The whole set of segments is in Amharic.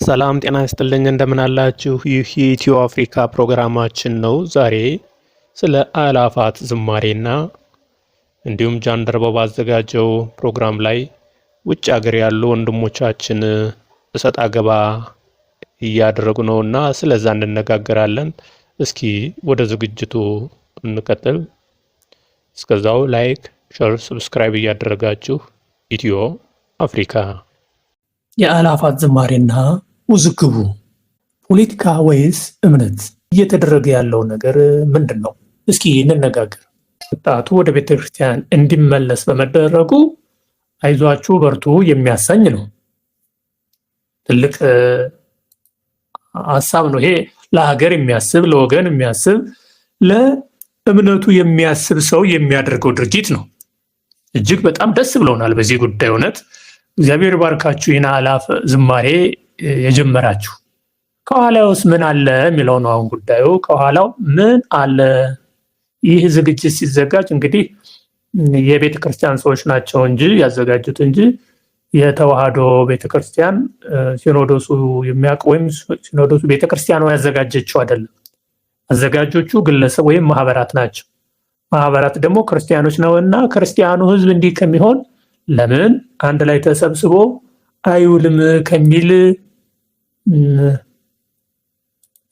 ሰላም ጤና ይስጥልኝ እንደምን አላችሁ? ይህ የኢትዮ አፍሪካ ፕሮግራማችን ነው። ዛሬ ስለ አእላፋት ዝማሬና እንዲሁም ጃንደረባው ባዘጋጀው ፕሮግራም ላይ ውጭ ሀገር ያሉ ወንድሞቻችን እሰጥ አገባ እያደረጉ ነውና ስለዛ እንነጋገራለን። እስኪ ወደ ዝግጅቱ እንቀጥል። እስከዛው ላይክ፣ ሼር፣ ሰብስክራይብ እያደረጋችሁ ኢትዮ አፍሪካ። የአእላፋት ዝማሬና ውዝግቡ ፖለቲካ ወይስ እምነት? እየተደረገ ያለው ነገር ምንድን ነው? እስኪ እንነጋገር። ወጣቱ ወደ ቤተክርስቲያን እንዲመለስ በመደረጉ አይዟችሁ በርቱ የሚያሰኝ ነው። ትልቅ ሀሳብ ነው ይሄ። ለሀገር የሚያስብ፣ ለወገን የሚያስብ፣ ለእምነቱ የሚያስብ ሰው የሚያደርገው ድርጊት ነው። እጅግ በጣም ደስ ብሎናል በዚህ ጉዳይ። እውነት እግዚአብሔር ባርካችሁ ይህን አእላፍ ዝማሬ የጀመራችሁ። ከኋላውስ ምን አለ የሚለው ነው አሁን ጉዳዩ። ከኋላው ምን አለ? ይህ ዝግጅት ሲዘጋጅ እንግዲህ የቤተ ክርስቲያን ሰዎች ናቸው እንጂ ያዘጋጁት እንጂ የተዋህዶ ቤተክርስቲያን ሲኖዶሱ የሚያውቅ ወይም ሲኖዶሱ ቤተክርስቲያኗ ያዘጋጀችው አይደለም። አዘጋጆቹ ግለሰብ ወይም ማህበራት ናቸው። ማህበራት ደግሞ ክርስቲያኖች ነውና ክርስቲያኑ ሕዝብ እንዲህ ከሚሆን ለምን አንድ ላይ ተሰብስቦ አይውልም ከሚል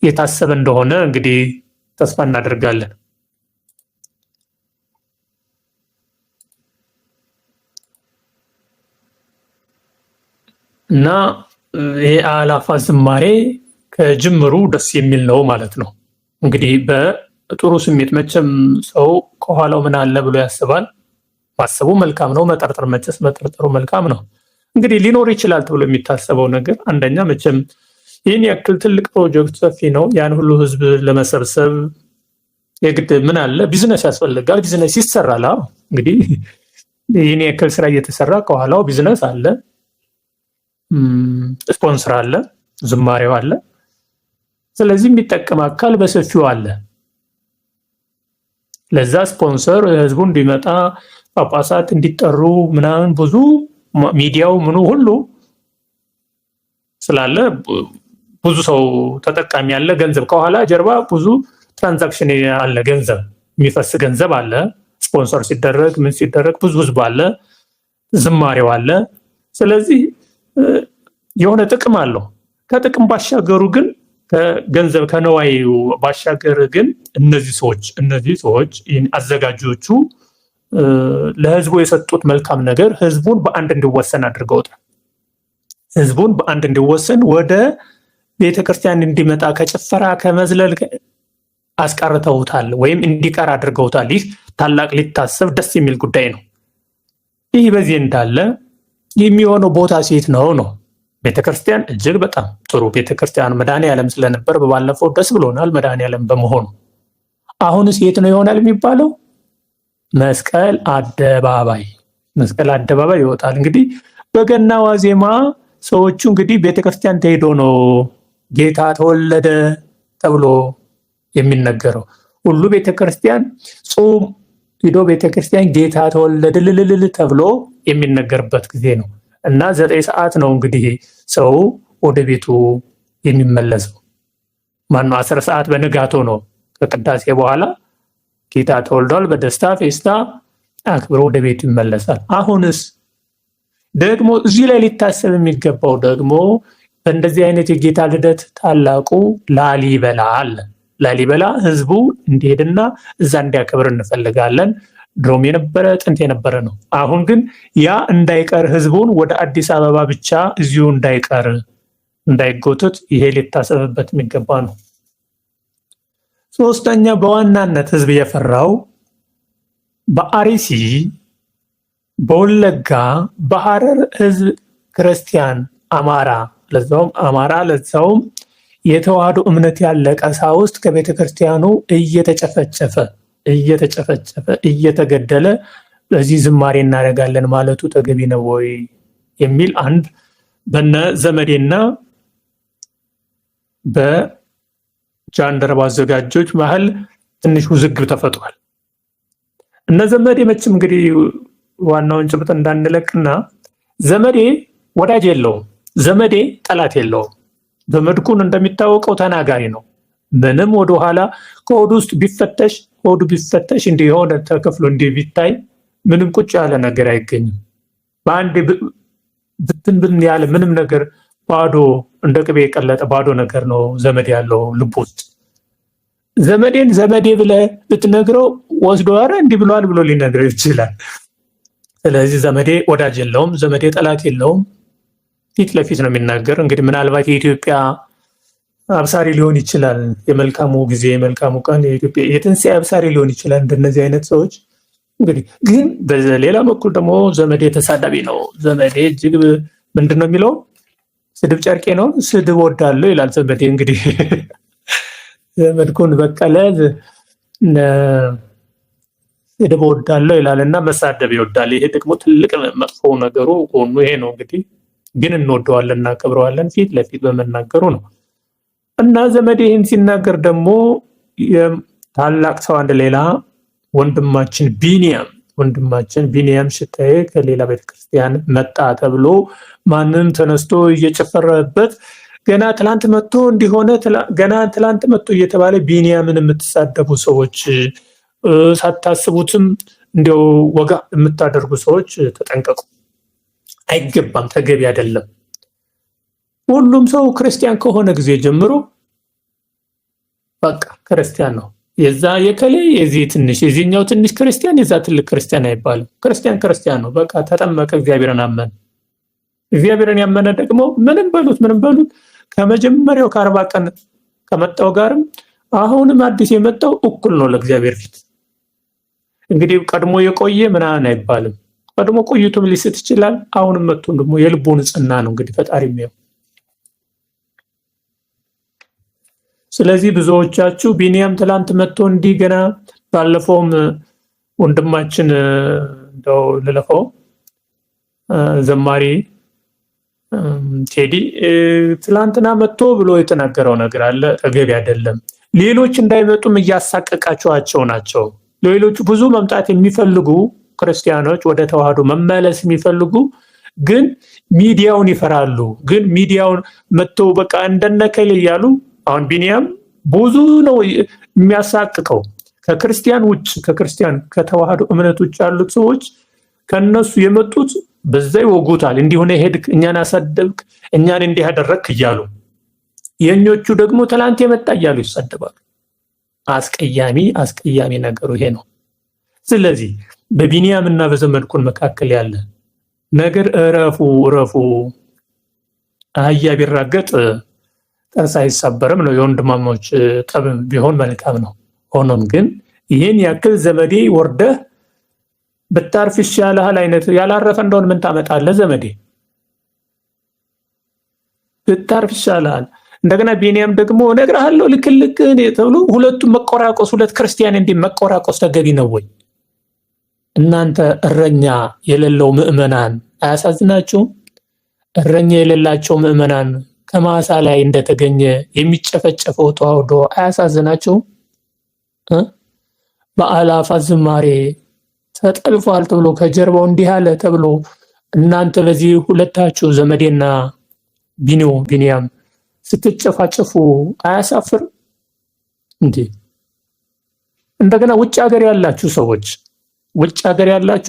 የታሰበ እንደሆነ እንግዲህ ተስፋ እናደርጋለን። እና ይሄ አእላፋት ዝማሬ ከጅምሩ ደስ የሚል ነው ማለት ነው። እንግዲህ በጥሩ ስሜት መቼም ሰው ከኋላው ምን አለ ብሎ ያስባል። ማሰቡ መልካም ነው። መጠርጠር መቼስ መጠርጠሩ መልካም ነው። እንግዲህ ሊኖር ይችላል ተብሎ የሚታሰበው ነገር አንደኛ መቼም ይህን ያክል ትልቅ ፕሮጀክት ሰፊ ነው። ያን ሁሉ ህዝብ ለመሰብሰብ የግድ ምን አለ ቢዝነስ ያስፈልጋል። ቢዝነስ ይሰራል። እንግዲህ ይህን ያክል ስራ እየተሰራ ከኋላው ቢዝነስ አለ፣ ስፖንሰር አለ፣ ዝማሬው አለ። ስለዚህ የሚጠቀም አካል በሰፊው አለ። ለዛ ስፖንሰር ህዝቡ እንዲመጣ ጳጳሳት እንዲጠሩ ምናምን ብዙ ሚዲያው ምኑ ሁሉ ስላለ ብዙ ሰው ተጠቃሚ አለ። ገንዘብ ከኋላ ጀርባ ብዙ ትራንዛክሽን አለ፣ ገንዘብ የሚፈስ ገንዘብ አለ። ስፖንሰር ሲደረግ ምን ሲደረግ ብዙ ህዝብ አለ፣ ዝማሬው አለ። ስለዚህ የሆነ ጥቅም አለው። ከጥቅም ባሻገሩ ግን ከገንዘብ ከነዋይ ባሻገር ግን እነዚህ ሰዎች አዘጋጆቹ ለህዝቡ የሰጡት መልካም ነገር ህዝቡን በአንድ እንዲወሰን አድርገውታል። ህዝቡን በአንድ እንዲወሰን ወደ ቤተክርስቲያን እንዲመጣ ከጭፈራ ከመዝለል አስቀርተውታል ወይም እንዲቀር አድርገውታል። ይህ ታላቅ ሊታሰብ ደስ የሚል ጉዳይ ነው። ይህ በዚህ እንዳለ የሚሆነው ቦታ ሴት ነው። ቤተክርስቲያን እጅግ በጣም ጥሩ ቤተክርስቲያን መድኃኔዓለም ስለነበር በባለፈው ደስ ብሎናል መድኃኔዓለም በመሆኑ። አሁንስ የት ነው ይሆናል የሚባለው? መስቀል አደባባይ ይወጣል። እንግዲህ በገና ዋዜማ ሰዎቹ እንግዲህ ቤተክርስቲያን ተሄዶ ነው ጌታ ተወለደ ተብሎ የሚነገረው። ሁሉ ቤተክርስቲያን ጾም ሄዶ ቤተክርስቲያን ጌታ ተወለደ ልልልል ተብሎ የሚነገርበት ጊዜ ነው። እና 9 ሰዓት ነው እንግዲህ ሰው ወደ ቤቱ የሚመለሰው። 10 ሰዓት በንጋቶ ነው ከቅዳሴ በኋላ ጌታ ተወልዷል በደስታ ፌስታ አክብሮ ወደ ቤቱ ይመለሳል። አሁንስ ደግሞ እዚህ ላይ ሊታሰብ የሚገባው ደግሞ በእንደዚህ አይነት የጌታ ልደት ታላቁ ላሊበላ አለ። ላሊበላ ህዝቡ እንዲሄድና እዛ እንዲያከብር እንፈልጋለን። ድሮም የነበረ ጥንት የነበረ ነው። አሁን ግን ያ እንዳይቀር ህዝቡን ወደ አዲስ አበባ ብቻ እዚሁ እንዳይጎትት ይሄ ሊታሰብበት የሚገባ ነው። ሶስተኛ በዋናነት ህዝብ የፈራው በአርሲ፣ በወለጋ፣ በሐረር ህዝብ ክርስቲያን ለዛውም የተዋህዶ እምነት ያለ ቀሳውስት ከቤተ ክርስቲያኑ እየተጨፈጨፈ እየተገደለ በዚህ ዝማሬ እናደርጋለን ማለቱ ተገቢ ነው ወይ የሚል አንድ በነ ዘመዴና በጃንደረባ አዘጋጆች መሀል ትንሽ ውዝግብ ተፈጥሯል። እነ ዘመዴ መቼም እንግዲህ ዋናውን ጭብጥ እንዳንለቅና ዘመዴ ወዳጅ የለውም፣ ዘመዴ ጠላት የለውም። ዘመድኩን እንደሚታወቀው ተናጋሪ ነው። ምንም ወደኋላ ከሆዱ ውስጥ ቢፈተሽ ሆዱ ቢፈተሽ እንዲህ የሆነ ተከፍሎ እንዲህ ቢታይ ምንም ቁጭ ያለ ነገር አይገኝም። በአንድ ብትን ያለ ምንም ነገር ባዶ እንደ ቅቤ የቀለጠ ባዶ ነገር ነው ዘመድ ያለው ልብ ውስጥ። ዘመዴን ዘመዴ ብለህ ብትነግረው ወስዶ ኧረ እንዲህ ብሏል ብሎ ሊነግረው ይችላል። ስለዚህ ዘመዴ ወዳጅ የለውም፣ ዘመዴ ጠላት የለውም። ፊት ለፊት ነው የሚናገር። እንግዲህ ምናልባት የኢትዮጵያ አብሳሪ ሊሆን ይችላል። የመልካሙ ጊዜ የመልካሙ ቀን የኢትዮጵያ የትንሣኤ አብሳሪ ሊሆን ይችላል። እንደነዚህ አይነት ሰዎች እንግዲህ ግን በሌላ በኩል ደግሞ ዘመዴ ተሳዳቢ ነው። ዘመዴ እጅግ ምንድን ነው የሚለው ስድብ ጨርቄ ነው፣ ስድብ ወዳለሁ ይላል ዘመዴ። እንግዲህ ዘመድኩን በቀለ ስድብ ወዳለሁ ይላል እና መሳደብ ይወዳል። ይሄ ደግሞ ትልቅ መጥፎ ነገሩ ጎኑ ይሄ ነው። እንግዲህ ግን እንወደዋለን እናከብረዋለን ፊት ለፊት በመናገሩ ነው። እና ዘመዴ ይህን ሲናገር ደግሞ ታላቅ ሰው አንድ ሌላ ወንድማችን ቢኒያም ሽታዬ ከሌላ ቤተክርስቲያን መጣ ተብሎ ማንም ተነስቶ እየጨፈረበት ገና ትላንት መጥቶ እንዲሆነ ገና ትላንት መጥቶ እየተባለ ቢኒያምን የምትሳደቡ ሰዎች፣ ሳታስቡትም እንዲያው ወጋ የምታደርጉ ሰዎች ተጠንቀቁ። አይገባም፣ ተገቢ አይደለም። ሁሉም ሰው ክርስቲያን ከሆነ ጊዜ ጀምሮ በቃ ክርስቲያን ነው። የዛ የከሌ የዚህ ትንሽ የዚህኛው ትንሽ ክርስቲያን የዛ ትልቅ ክርስቲያን አይባልም። ክርስቲያን ነው። በቃ ተጠመቀ፣ እግዚአብሔርን አመነ። እግዚአብሔርን ያመነ ደግሞ ምንም በሉት ከመጀመሪያው ከ40 ቀን ከመጣው ጋርም አሁንም አዲስ የመጣው እኩል ነው ለእግዚአብሔር ፊት። እንግዲህ ቀድሞ የቆየ ምናምን አይባልም። ቀድሞ ቆይቶም ሊስት ይችላል። አሁንም መጥቶ ደግሞ የልቡ ንጽህና ነው እንግዲህ ፈጣሪ የሚያው። ስለዚህ ብዙዎቻችሁ ቢኒያም ትላንት መጥቶ እንዲህ ገና ባለፈውም ወንድማችን እንደው ልለፈው ዘማሪ ቴዲ ትላንትና መጥቶ ብሎ የተናገረው ነገር አለ። ተገቢ አይደለም። ሌሎች እንዳይመጡም እያሳቀቃቸዋቸው ናቸው። ሌሎቹ ብዙ መምጣት የሚፈልጉ ክርስቲያኖች ወደ ተዋህዶ መመለስ የሚፈልጉ ግን ሚዲያውን ይፈራሉ። ግን ሚዲያውን መጥተው በቃ እንደነከለ እያሉ አሁን ቢኒያም ብዙ ነው የሚያሳቅቀው። ከክርስቲያን ውጭ ከተዋህዶ እምነት ውጭ ያሉት ሰዎች ከነሱ የመጡት በዛ ይወጉታል። እንዲሆነ ሄድክ፣ እኛን አሰደብክ፣ እኛን እንዲህ ያደረክ እያሉ የኞቹ ደግሞ ትላንት የመጣ እያሉ ይሰደባሉ። አስቀያሚ ነገሩ ይሄ ነው። ስለዚህ በቢኒያምና በዘመድኩን መካከል ያለ ነገር እረፉ። አህያ ቢራገጥ ጥርስ አይሰበርም ነው። የወንድማሞች ጠብ ቢሆን መልካም ነው። ሆኖም ግን ይህን ያክል ዘመዴ ወርደህ ብታርፍ ይሻልሃል አይነት ያላረፈ እንደሆነ ምን ታመጣለህ ዘመዴ? ብታርፍ ይሻልሃል። እንደገና ቢኒያም ደግሞ እነግርሃለሁ ልክልክ ተብሎ ሁለቱም መቆራቆስ፣ ሁለት ክርስቲያን እንዲህ መቆራቆስ ተገቢ ነው ወይ? እናንተ እረኛ የሌለው ምዕመናን አያሳዝናችሁም? እረኛ የሌላቸው ምዕመናን ከማሳ ላይ እንደተገኘ የሚጨፈጨፈው ተዋህዶ አያሳዝናችሁም? በአላፋት ዝማሬ ተጠልፏል ተብሎ ከጀርባው እንዲህ አለ ተብሎ እናንተ በዚህ ሁለታችሁ ዘመዴና ቢኒያም ስትጨፋጨፉ አያሳፍር እንዴ? እንደገና ውጭ ሀገር ያላችሁ ሰዎች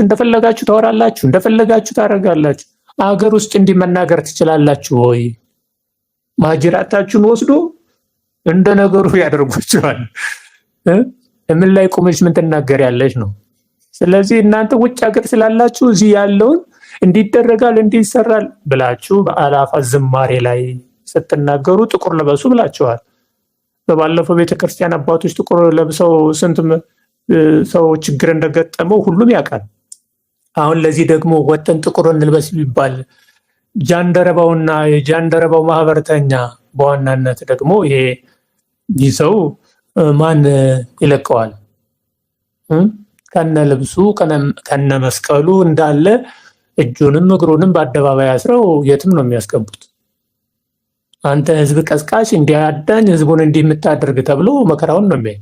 እንደፈለጋችሁ ታወራላችሁ፣ እንደፈለጋችሁ ታደርጋላችሁ። አገር ውስጥ እንዲህ መናገር ትችላላችሁ ወይ? ማጅራታችሁን ወስዶ እንደ ነገሩ ያደርጓችኋል። ምን ላይ ቆመሽ ምን ትናገሪያለሽ ነው። ስለዚህ እናንተ ውጭ ሀገር ስላላችሁ እዚህ ያለውን እንዲደረጋል እንዲሰራል ብላችሁ በአላፋት ዝማሬ ላይ ስትናገሩ ጥቁር ለበሱ ብላችኋል። በባለፈው ቤተክርስቲያን አባቶች ጥቁር ለብሰው ስንት ሰው ችግር እንደገጠመው ሁሉም ያውቃል። አሁን ለዚህ ደግሞ ወጥን ጥቁር እንልበስ ቢባል ጃንደረባውና የጃንደረባው ማህበርተኛ በዋናነት ደግሞ ይህ ሰው ማን ይለቀዋል? ከነ ልብሱ ከነ መስቀሉ እንዳለ እጁንም እግሩንም በአደባባይ አስረው የትም ነው የሚያስገቡት። አንተ ህዝብ ቀስቃሽ እንዲያዳኝ ህዝቡን እንዲህ የምታደርግ ተብሎ መከራውን ነው የሚያይ።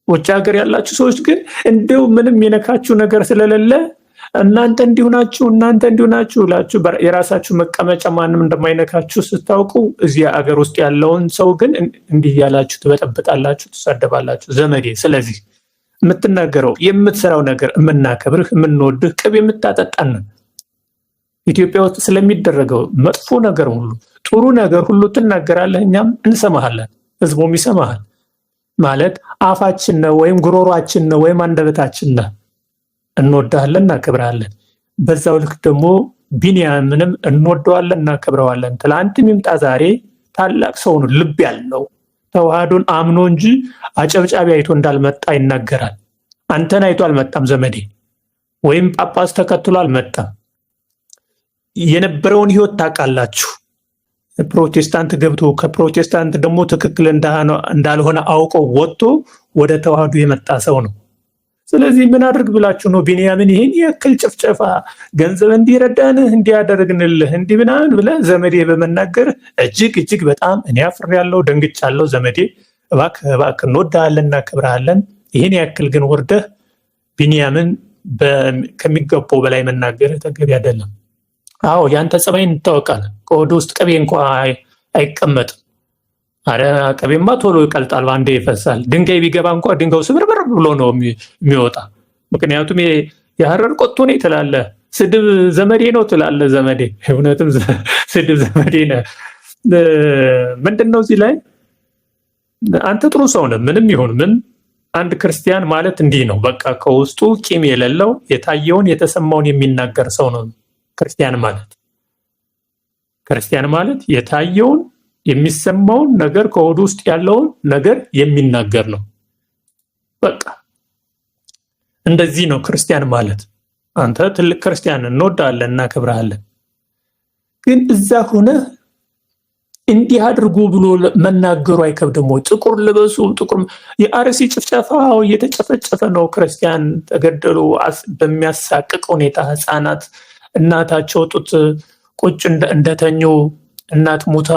ውጭ ሀገር ያላችሁ ሰዎች ግን እንደው ምንም የነካችሁ ነገር ስለሌለ እናንተ እንዲሁ ናችሁ ላችሁ የራሳችሁ መቀመጫ ማንም እንደማይነካችሁ ስታውቁ እዚህ ሀገር ውስጥ ያለውን ሰው ግን እንዲህ ያላችሁ ትበጠብጣላችሁ፣ ትሳደባላችሁ። ዘመዴ ስለዚህ የምትናገረው የምትሰራው ነገር የምናከብርህ የምንወድህ ቅቤ የምታጠጣን ኢትዮጵያ ውስጥ ስለሚደረገው መጥፎ ነገር ሁሉ ጥሩ ነገር ሁሉ ትናገራለህ፣ እኛም እንሰማሃለን፣ ህዝቡም ይሰማሃል። ማለት አፋችን ነው ወይም ጉሮሯችን ነው ወይም አንደበታችን ነው። እንወዳለን፣ እናከብራለን። በዛው ልክ ደግሞ ቢንያምንም እንወደዋለን፣ እናከብረዋለን። ትላንትም ይምጣ ዛሬ ታላቅ ሰው ነው፣ ልብ ያለው ተዋህዶን አምኖ እንጂ አጨብጫቢ አይቶ እንዳልመጣ ይናገራል። አንተን አይቶ አልመጣም ዘመዴ፣ ወይም ጳጳስ ተከትሎ አልመጣም። የነበረውን ህይወት ታውቃላችሁ። ፕሮቴስታንት ገብቶ ከፕሮቴስታንት ደግሞ ትክክል እንዳልሆነ አውቀው ወጥቶ ወደ ተዋህዶ የመጣ ሰው ነው። ስለዚህ ምን አድርግ ብላችሁ ነው ቢንያምን ይሄን ያክል ጭፍጨፋ ገንዘብ እንዲረዳንህ እንዲያደርግንልህ እንዲህ ምናምን ብለህ ዘመዴ በመናገር እጅግ በጣም እኔ አፍሬያለሁ፣ ደንግጫለሁ። ዘመዴ እባክህ እንወድሃለን፣ እናከብርሃለን። ይሄን ያክል ግን ወርደህ ቢንያምን ከሚገባው በላይ መናገር ተገቢ አይደለም። አዎ ያንተ ጸባይ እንታወቃለን። ከወደ ውስጥ ቅቤ እንኳ አይቀመጥም። አረ ቅቤማ ቶሎ ይቀልጣል፣ አንዴ ይፈሳል። ድንጋይ ቢገባ እንኳ ድንጋዩ ስብርብር ብሎ ነው የሚወጣ። ምክንያቱም የሐረር ቆቶ ነው ትላለህ፣ ስድብ ዘመዴ ነው ትላለህ። ዘመዴ እውነትም ስድብ ዘመዴ ነው። ምንድነው እዚህ ላይ አንተ ጥሩ ሰው ነህ፣ ምንም ይሁን ምን። አንድ ክርስቲያን ማለት እንዲህ ነው። በቃ ከውስጡ ቂም የሌለው የታየውን የተሰማውን የሚናገር ሰው ነው ክርስቲያን ማለት የታየውን የሚሰማውን ነገር ከሆዱ ውስጥ ያለውን ነገር የሚናገር ነው። በቃ እንደዚህ ነው ክርስቲያን ማለት። አንተ ትልቅ ክርስቲያን እንወዳለን፣ እናከብርሃለን። ግን እዛ ሆነ እንዲህ አድርጉ ብሎ መናገሩ አይከብድም ወይ? ጥቁር ልበሱ፣ ጥቁር የአርሲ ጭፍጨፋው እየተጨፈጨፈ ነው። ክርስቲያን ተገደሉ በሚያሳቅቅ ሁኔታ። ህፃናት እናታቸው ጡት ቁጭ እንደተኙ እናት ሙታ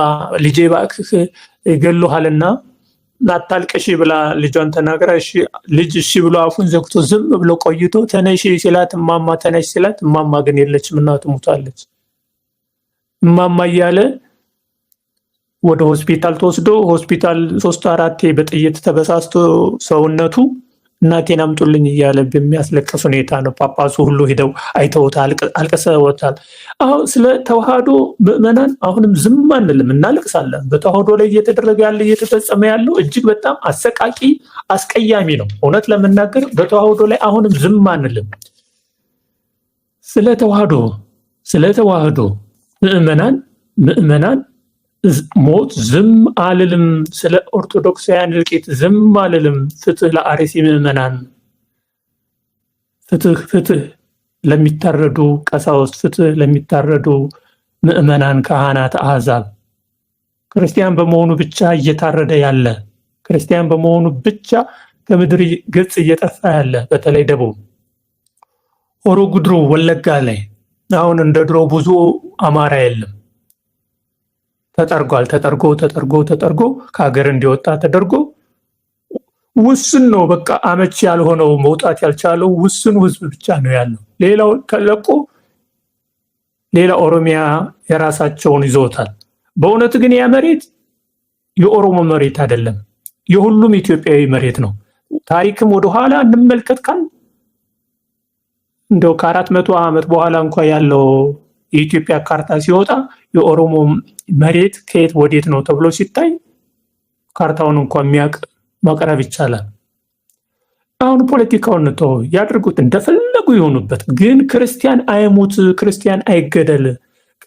ልጄ እባክህ ይገሉሃልና አታልቅሺ ብላ ልጇን ተናግራ ልጅ እሺ ብሎ አፉን ዘግቶ ዝም ብሎ ቆይቶ ተነሺ ሲላት እማማ ተነሽ ሲላት እማማ ግን የለችም፣ እናቱ ሙታለች። እማማ እያለ ወደ ሆስፒታል ተወስዶ ሆስፒታል 3-4 በጥይት ተበሳስቶ ሰውነቱ እናቴን አምጡልኝ እያለ በሚያስለቅስ ሁኔታ ነው። ጳጳሱ ሁሉ ሄደው አይተውታል፣ አልቅሰውታል። አሁን ስለ ተዋህዶ ምዕመናን አሁንም ዝም አንልም፣ እናለቅሳለን። በተዋህዶ ላይ እየተደረገ ያለ እየተፈጸመ ያለው እጅግ በጣም አሰቃቂ አስቀያሚ ነው። እውነት ለመናገር በተዋህዶ ላይ አሁንም ዝም አንልም። ስለ ተዋህዶ ምዕመናን ሞት ዝም አልልም። ስለ ኦርቶዶክሳውያን እልቂት ዝም አልልም። ፍትህ ለአርሲ ምዕመናን፣ ፍትህ ለሚታረዱ ቀሳውስት፣ ፍትህ ለሚታረዱ ምዕመናን፣ ካህናት፣ አሕዛብ። ክርስቲያን በመሆኑ ብቻ እየታረደ ያለ፣ ክርስቲያን በመሆኑ ብቻ ከምድር ገጽ እየጠፋ ያለ፣ በተለይ ደቡብ ሆሮ ጉድሩ ወለጋ ላይ አሁን እንደ ድሮ ብዙ አማራ የለም። ተጠርጎ ከሀገር እንዲወጣ ተደርጎ ውስን ነው። በቃ አመቺ ያልሆነው መውጣት ያልቻለው ውስን ህዝብ ብቻ ነው ያለው። ሌላው ተለቆ ሌላ ኦሮሚያ የራሳቸውን ይዘውታል። በእውነት ግን ያ መሬት የኦሮሞ መሬት አይደለም፣ የሁሉም ኢትዮጵያዊ መሬት ነው። ታሪክም ወደኋላ እንመልከት ካል እንደው ከ400 ዓመት በኋላ እንኳ ያለው የኢትዮጵያ ካርታ ሲወጣ የኦሮሞ መሬት ከየት ወዴት ነው ተብሎ ሲታይ ካርታውን እንኳን የሚያውቅ ማቅረብ ይቻላል። አሁን ፖለቲካውን ተው ያድርጉት፣ እንደፈለጉ ይሆኑበት። ግን ክርስቲያን አይሙት፣ ክርስቲያን አይገደል፣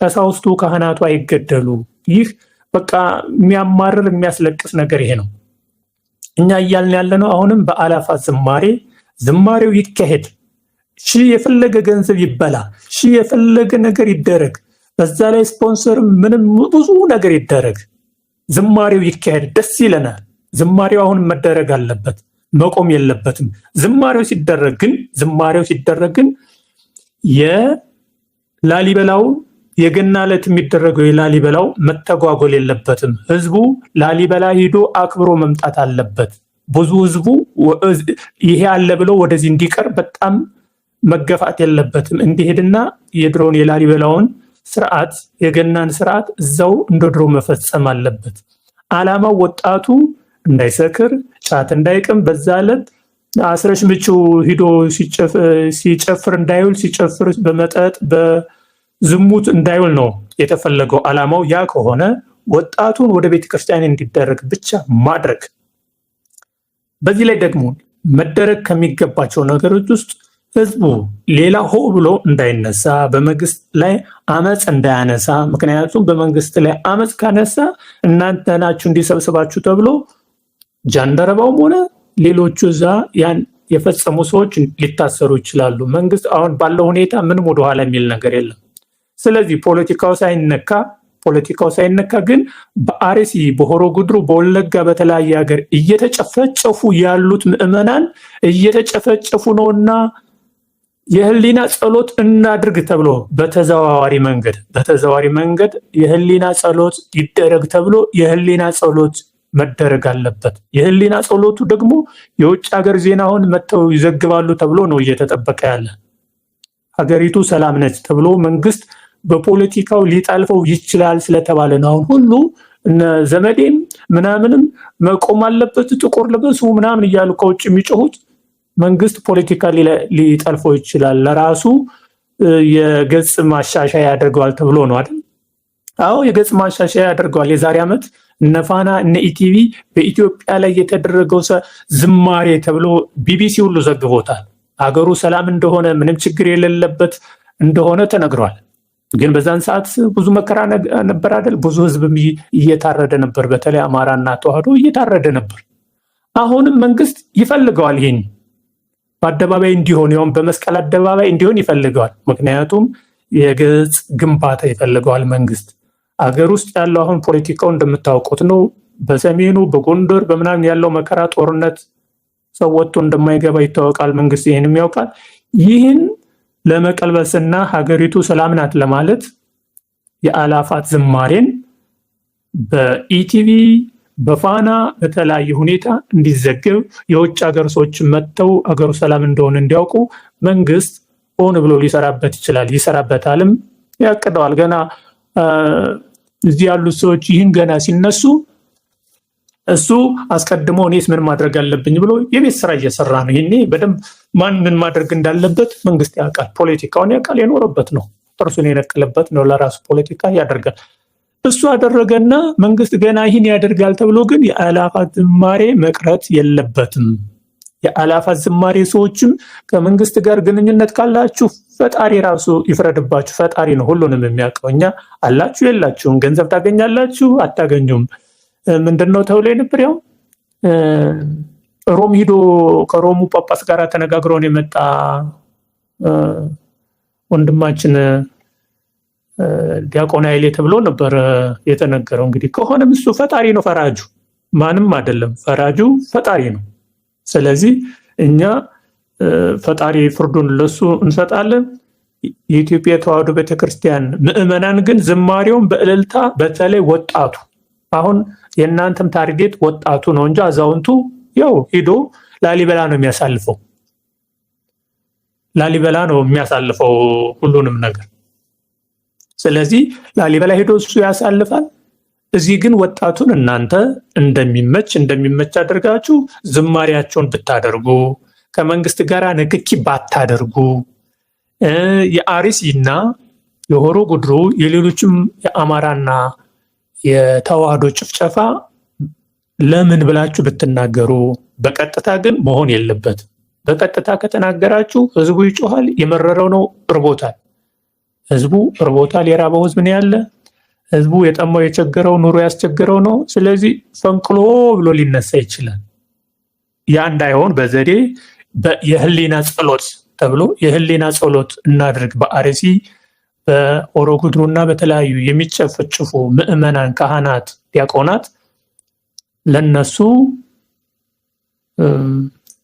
ቀሳውስቱ ካህናቱ አይገደሉ። ይህ በቃ የሚያማርር የሚያስለቅስ ነገር ይሄ ነው። እኛ እያልን ያለነው አሁንም በአላፋት ዝማሬው ይካሄድ፣ የፈለገ ገንዘብ ይበላ፣ የፈለገ ነገር ይደረግ፣ በዛ ላይ ስፖንሰር ምንም ብዙ ነገር ይደረግ፣ ዝማሬው ይካሄድ፣ ደስ ይለናል። ዝማሬው አሁን መደረግ አለበት፣ መቆም የለበትም። ዝማሬው ሲደረግ ግን የላሊበላው የገና ዕለት የሚደረገው የላሊበላው መተጓጎል የለበትም። ህዝቡ ላሊበላ ሂዶ አክብሮ መምጣት አለበት። ብዙ ህዝቡ ይሄ አለ ብሎ ወደዚህ እንዲቀር በጣም መገፋት የለበትም። እንዲሄድና የድሮውን የላሊበላውን ስርዓት የገናን ስርዓት እዛው እንደ ድሮ መፈጸም አለበት። ዓላማው ወጣቱ እንዳይሰክር፣ ጫት እንዳይቅም፣ በዛ ዕለት አስረሽ ምቹው ሂዶ ሲጨፍር እንዳይውል፣ ሲጨፍር በመጠጥ በዝሙት እንዳይውል ነው የተፈለገው። ዓላማው ያ ከሆነ ወጣቱን ወደ ቤተክርስቲያን እንዲደረግ ብቻ ማድረግ። በዚህ ላይ ደግሞ መደረግ ከሚገባቸው ነገሮች ውስጥ ህዝቡ ሌላ ሆ ብሎ እንዳይነሳ፣ በመንግስት ላይ አመፅ እንዳያነሳ። ምክንያቱም በመንግስት ላይ አመፅ ካነሳ እናንተ ናችሁ እንዲሰብስባችሁ ተብሎ ጃንደረባውም ሆነ ሌሎቹ እዛ ያን የፈጸሙ ሰዎች ሊታሰሩ ይችላሉ። መንግስት አሁን ባለው ሁኔታ ምንም ወደኋላ የሚል ነገር የለም። ስለዚህ ፖለቲካው ሳይነካ ግን በአርሲ፣ በሆሮ ጉድሩ፣ በወለጋ በተለያየ ሀገር እየተጨፈጨፉ ያሉት ምዕመናን እየተጨፈጨፉ ነውና የህሊና ጸሎት እናድርግ ተብሎ በተዘዋዋሪ መንገድ የህሊና ጸሎት ይደረግ ተብሎ የህሊና ጸሎት መደረግ አለበት። የህሊና ጸሎቱ ደግሞ የውጭ ሀገር ዜናውን መጥተው ይዘግባሉ ተብሎ ነው እየተጠበቀ ያለ። ሀገሪቱ ሰላም ነች ተብሎ መንግስት በፖለቲካው ሊጠልፈው ይችላል ስለተባለ ነው አሁን ሁሉ እነ ዘመዴም ምናምንም መቆም አለበት ጥቁር ልበሱ ምናምን እያሉ ከውጭ የሚጮሁት። መንግስት ፖለቲካ ሊጠልፈው ይችላል፣ ለራሱ የገጽ ማሻሻያ ያደርገዋል ተብሎ ነው አይደል? አዎ የገጽ ማሻሻያ ያደርገዋል። የዛሬ ዓመት እነ ፋና እነ ኢቲቪ በኢትዮጵያ ላይ የተደረገው ዝማሬ ተብሎ ቢቢሲ ሁሉ ዘግቦታል። ሀገሩ ሰላም እንደሆነ ምንም ችግር የሌለበት እንደሆነ ተነግሯል። ግን በዛን ሰዓት ብዙ መከራ ነበር አይደል? ብዙ ህዝብም እየታረደ ነበር። በተለይ አማራና ተዋህዶ እየታረደ ነበር። አሁንም መንግስት ይፈልገዋል ይሄን በአደባባይ እንዲሆን፣ ያውም በመስቀል አደባባይ እንዲሆን ይፈልገዋል። ምክንያቱም የገጽ ግንባታ ይፈልገዋል መንግስት። አገር ውስጥ ያለው አሁን ፖለቲካው እንደምታውቁት ነው። በሰሜኑ በጎንደር በምናምን ያለው መከራ፣ ጦርነት፣ ሰው ወጥቶ እንደማይገባ ይታወቃል። መንግስት ይህንም ያውቃል። ይህን ለመቀልበስና ሀገሪቱ ሰላም ናት ለማለት የአእላፋት ዝማሬን በኢቲቪ በፋና በተለያየ ሁኔታ እንዲዘገብ የውጭ ሀገር ሰዎች መጥተው አገሩ ሰላም እንደሆነ እንዲያውቁ መንግስት ሆን ብሎ ሊሰራበት ይችላል፣ ይሰራበታልም፣ ያቅደዋል። ገና እዚህ ያሉት ሰዎች ይህን ገና ሲነሱ እሱ አስቀድሞ እኔስ ምን ማድረግ አለብኝ ብሎ የቤት ስራ እየሰራ ነው። ይሄኔ በደንብ ማን ምን ማድረግ እንዳለበት መንግስት ያውቃል፣ ፖለቲካውን ያውቃል፣ የኖረበት ነው፣ ጥርሱን የነቀለበት ነው። ለራሱ ፖለቲካ ያደርጋል። እሱ አደረገና መንግስት ገና ይህን ያደርጋል ተብሎ ግን የአእላፋት ዝማሬ መቅረት የለበትም። የአእላፋት ዝማሬ ሰዎችም ከመንግስት ጋር ግንኙነት ካላችሁ ፈጣሪ ራሱ ይፍረድባችሁ። ፈጣሪ ነው ሁሉንም የሚያውቀው። እኛ አላችሁ የላችሁም፣ ገንዘብ ታገኛላችሁ አታገኙም ምንድነው ተብሎ ነበር። ያው ሮም ሂዶ ከሮሙ ጳጳስ ጋር ተነጋግሮን የመጣ ወንድማችን ዲያቆን ኃይሌ ተብሎ ነበር የተነገረው። እንግዲህ ከሆነም እሱ ፈጣሪ ነው ፈራጁ፣ ማንም አይደለም። ፈራጁ ፈጣሪ ነው። ስለዚህ እኛ ፈጣሪ ፍርዱን ለሱ እንሰጣለን። የኢትዮጵያ ተዋሕዶ ቤተክርስቲያን ምዕመናን ግን ዝማሬውን በእልልታ በተለይ ወጣቱ፣ አሁን የእናንተም ታርጌት ወጣቱ ነው እንጂ አዛውንቱ ያው ሄዶ ላሊበላ ነው የሚያሳልፈው። ላሊበላ ነው የሚያሳልፈው ሁሉንም ነገር። ስለዚህ ላሊበላ ሄዶ እሱ ያሳልፋል። እዚህ ግን ወጣቱን እናንተ እንደሚመች አድርጋችሁ ዝማሪያቸውን ብታደርጉ፣ ከመንግስት ጋር ንክኪ ባታደርጉ፣ የአርሲና የሆሮ ጉድሩ የሌሎችም የአማራና የተዋህዶ ጭፍጨፋ ለምን ብላችሁ ብትናገሩ፣ በቀጥታ ግን መሆን የለበትም። በቀጥታ ከተናገራችሁ ህዝቡ ይጮሃል፣ የመረረው ነው፣ እርቦታል። ህዝቡ እርቦታል፣ የራበው ህዝብ ነው ያለ። ህዝቡ የጠማው የቸገረው ኑሮ ያስቸገረው ነው። ስለዚህ ፈንቅሎ ብሎ ሊነሳ ይችላል። ያ እንዳይሆን በዘዴ የህሊና ጸሎት ተብሎ የህሊና ጸሎት እናድርግ። በአርሲ በሆሮ ጉድሩና በተለያዩ የሚጨፈጭፉ ምዕመናን፣ ካህናት፣ ዲያቆናት ለነሱ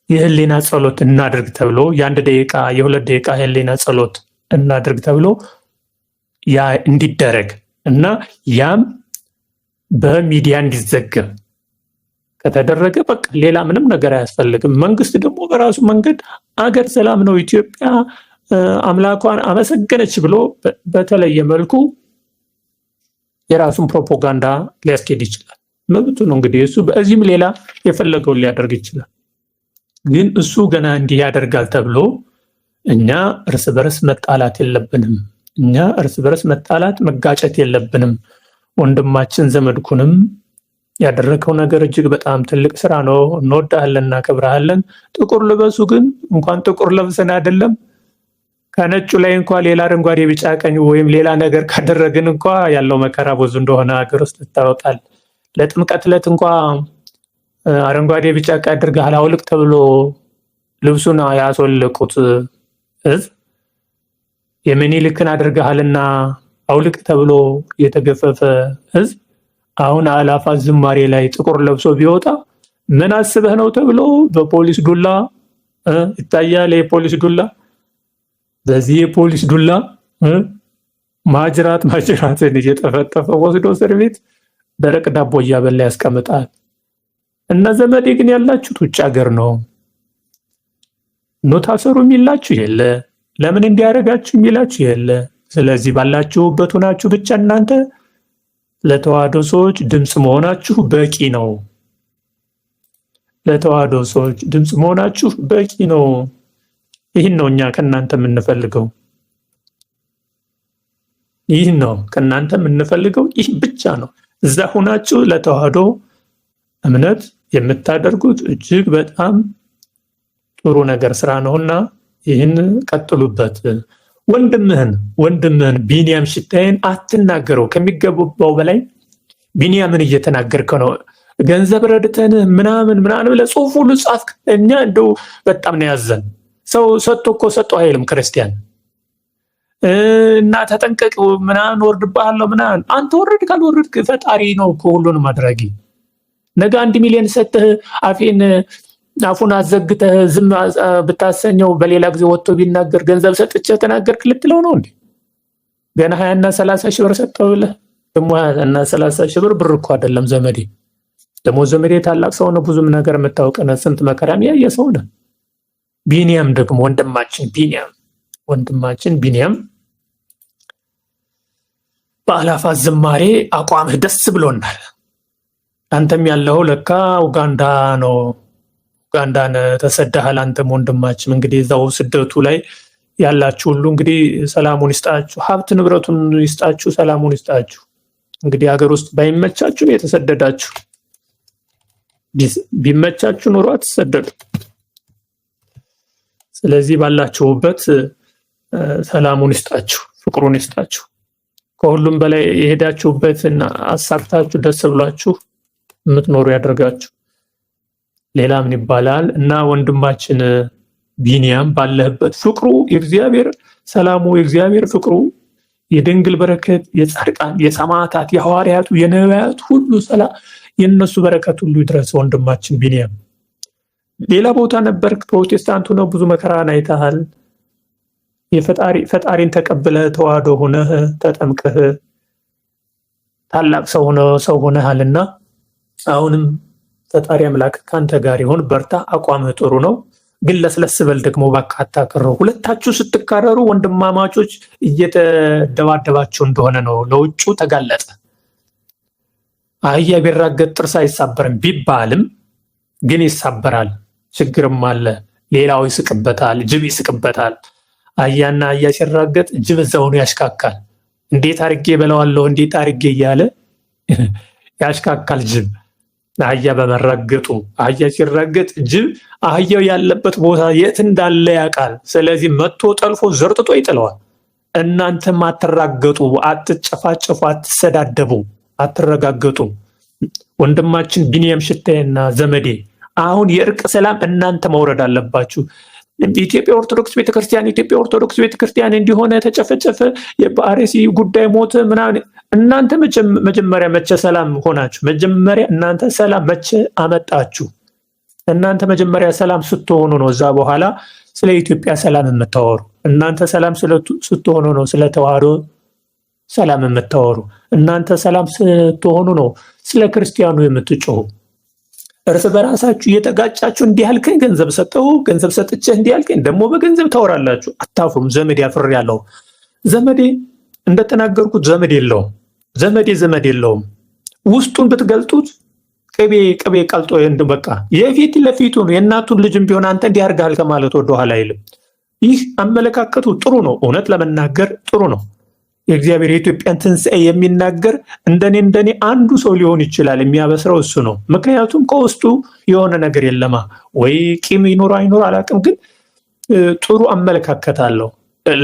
የህሊና ጸሎት እናድርግ ተብሎ የ1 ደቂቃ የ2 ደቂቃ የህሊና ጸሎት እናድርግ ተብሎ ያ እንዲደረግ እና ያም በሚዲያ እንዲዘገብ ከተደረገ በቃ ሌላ ምንም ነገር አያስፈልግም። መንግስት ደግሞ በራሱ መንገድ አገር ሰላም ነው ኢትዮጵያ አምላኳን አመሰገነች ብሎ በተለየ መልኩ የራሱን ፕሮፓጋንዳ ሊያስኬድ ይችላል። መብቱ ነው እንግዲህ እሱ በዚህም ሌላ የፈለገውን ሊያደርግ ይችላል። ግን እሱ ገና እንዲህ ያደርጋል ተብሎ እኛ እርስ በርስ መጣላት የለብንም። እኛ እርስ በርስ መጣላት መጋጨት የለብንም። ወንድማችን ዘመድኩንም ያደረከው ነገር እጅግ በጣም ትልቅ ስራ ነው። እንወዳለን፣ እናከብራለን። ጥቁር ልበሱ ግን እንኳን ጥቁር ለብሰን አይደለም ከነጩ ላይ እንኳን ሌላ አረንጓዴ፣ ቢጫ፣ ቀኝ ወይም ሌላ ነገር ካደረግን እንኳ ያለው መከራ ብዙ እንደሆነ ሀገር ውስጥ ይታወቃል። ለጥምቀት ዕለት እንኳ አረንጓዴ፣ ቢጫ፣ ቀይ አድርገሃል አውልቅ ተብሎ ልብሱን ያስወለቁት ህዝብ የሚኒልክን አድርገሃልና አውልቅ ተብሎ የተገፈፈ ህዝብ አሁን አእላፋት ዝማሬ ላይ ጥቁር ለብሶ ቢወጣ ምን አስበህ ነው ተብሎ በፖሊስ ዱላ ይታያል። የፖሊስ ዱላ በዚህ የፖሊስ ዱላ ማጅራትን እየጠፈጠፈ ወስዶ እስር ቤት ደረቅ ዳቦ እያበላ ያስቀምጣል። እና ዘመዴ ግን ያላችሁት ውጭ ሀገር ነው። ኑ ታሰሩ የሚላችሁ የለ፣ ለምን እንዲያደርጋችሁ የሚላችሁ የለ። ስለዚህ ባላችሁበት ሆናችሁ ብቻ እናንተ ለተዋህዶ ሰዎች ድምፅ መሆናችሁ በቂ ነው። ለተዋህዶ ሰዎች ድምፅ መሆናችሁ በቂ ነው። ይህን ነው እኛ ከእናንተ የምንፈልገው። ይህ ነው ከእናንተ የምንፈልገው። ይህ ብቻ ነው። እዛ ሆናችሁ ለተዋህዶ እምነት የምታደርጉት እጅግ በጣም ጥሩ ነገር ስራ ነውና ይህን ቀጥሉበት። ወንድምህን ቢንያም ሽታዬን አትናገረው። ከሚገባው በላይ ቢንያምን እየተናገርከው ነው። ገንዘብ ረድተን ምናምን ብለህ ጽሁፍ ሁሉ ጻፍክ። እኛ እንደው በጣም ነው ያዘን። ሰው ሰጥቶ እኮ ሰጠው አይልም ክርስቲያን እና ተጠንቀቅ ምናምን ወርድብሃለሁ ምናምን። አንተ ወረድክ አልወረድክ ፈጣሪ ነው እኮ ሁሉንም አድራጊ። ነገ 1 ሚሊዮን ሰጥህ አፉን አዘግተህ ዝም ብታሰኘው በሌላ ጊዜ ወጥቶ ቢናገር ገንዘብ ሰጥቼ ተናገርክ ልትለው ነው እንዴ? ገና 20 እና 30 ሺህ ብር ሰጠው ብለህ ደግሞ 20 እና 30 ሺህ ብር እኮ አይደለም ዘመዴ። ደግሞ ዘመዴ ታላቅ ሰው ነው፣ ብዙም ነገር የምታውቀነ፣ ስንት መከራም ያየ ሰው ነው። ቢንያም ደግሞ ወንድማችን ቢንያም በአእላፋት ዝማሬ አቋምህ ደስ ብሎናል። አንተም ያለው ለካ ኡጋንዳ ነው። ኡጋንዳን ተሰደሃል። አንተም ወንድማችን እንግዲህ እዛው ስደቱ ላይ ያላችሁ ሁሉ እንግዲህ ሰላሙን ይስጣችሁ፣ ሀብት ንብረቱን ይስጣችሁ፣ ሰላሙን ይስጣችሁ። እንግዲህ ሀገር ውስጥ ባይመቻችሁ የተሰደዳችሁ፣ ቢመቻችሁ ኑሮ አትሰደዱ። ስለዚህ ባላችሁበት ሰላሙን ይስጣችሁ፣ ፍቅሩን ይስጣችሁ። ከሁሉም በላይ የሄዳችሁበትን አሳክታችሁ ደስ ብሏችሁ የምትኖሩ ያደርጋችሁ። ሌላ ምን ይባላል? እና ወንድማችን ቢንያም ባለህበት ፍቅሩ የእግዚአብሔር ሰላሙ፣ የእግዚአብሔር ፍቅሩ፣ የድንግል በረከት፣ የጻድቃን፣ የሰማዕታት፣ የሐዋርያቱ፣ የነቢያት ሁሉ ሰላም የነሱ በረከት ሁሉ ይድረስ። ወንድማችን ቢንያም ሌላ ቦታ ነበርክ፣ ፕሮቴስታንቱ ነው፣ ብዙ መከራን አይተሃል። ፈጣሪን ተቀብለህ ተዋህዶ ሆነህ ተጠምቀህ ታላቅ ሰው ሆነሃልና አሁንም ፈጣሪ አምላክ ካንተ ጋር ይሁን። በርታ፣ አቋምህ ጥሩ ነው። ግን ለስለስ በል ደግሞ እባክህ አታክረው። ሁለታችሁ ስትካረሩ ወንድማማቾች እየተደባደባችሁ እንደሆነ ነው ለውጩ ተጋለጠ። አህያ ቢራገጥ ጥርስ አይሳበርም ቢባልም ግን ይሳበራል። ችግርም አለ። ሌላው ይስቅበታል፣ ጅብ ይስቅበታል። አህያና አህያ ሲራገጥ ጅብ እዛውኑ ያሽካካል። እንዴት አርጌ በለዋለሁ እንዴት አርጌ እያለ ያሽካካል ጅብ አህያ በመራገጡ። አህያ ሲራገጥ ጅብ አህያው ያለበት ቦታ የት እንዳለ ያውቃል። ስለዚህ መጥቶ ጠልፎ ዘርጥጦ ይጥለዋል። እናንተም አትራገጡ፣ አትጨፋጨፉ፣ አትሰዳደቡ፣ አትረጋገጡ። ወንድማችን ቢንያም ሽታዬና ዘመዴ አሁን የእርቅ ሰላም እናንተ መውረድ አለባችሁ። ኢትዮጵያ ኦርቶዶክስ ቤተክርስቲያን እንዲሆነ ተጨፈጨፈ፣ የአርሲ ጉዳይ ሞተ ምናምን። እናንተ መጀመሪያ መቼ ሰላም ሆናችሁ? መጀመሪያ እናንተ ሰላም መቼ አመጣችሁ? እናንተ መጀመሪያ ሰላም ስትሆኑ ነው እዛ በኋላ ስለ ኢትዮጵያ ሰላም የምታወሩ። እናንተ ሰላም ስትሆኑ ነው ስለ ተዋህዶ ሰላም የምታወሩ። እናንተ ሰላም ስትሆኑ ነው ስለ ክርስቲያኑ የምትጮሁ። እርስ በራሳችሁ እየተጋጫችሁ እንዲህ ያልከኝ ገንዘብ ሰጠው ገንዘብ ሰጥቼህ እንዲህ ያልከኝ ደግሞ በገንዘብ ታወራላችሁ። አታፍሩም? ዘመድ ያፍር ያለው ዘመዴ እንደተናገርኩት ዘመድ የለውም። ውስጡን ብትገልጡት ቅቤ ቀልጦ በቃ የፊት ለፊቱን የእናቱን ልጅም ቢሆን አንተ እንዲህ አድርገሃል ከማለት ወደ ኋላ አይልም። ይህ አመለካከቱ ጥሩ ነው። እውነት ለመናገር ጥሩ ነው። የእግዚአብሔር የኢትዮጵያን ትንሣኤ የሚናገር እንደኔ አንዱ ሰው ሊሆን ይችላል። የሚያበስረው እሱ ነው። ምክንያቱም ከውስጡ የሆነ ነገር የለማ። ወይ ቂም ይኖር አይኖር አላውቅም፣ ግን ጥሩ አመለካከት አለው።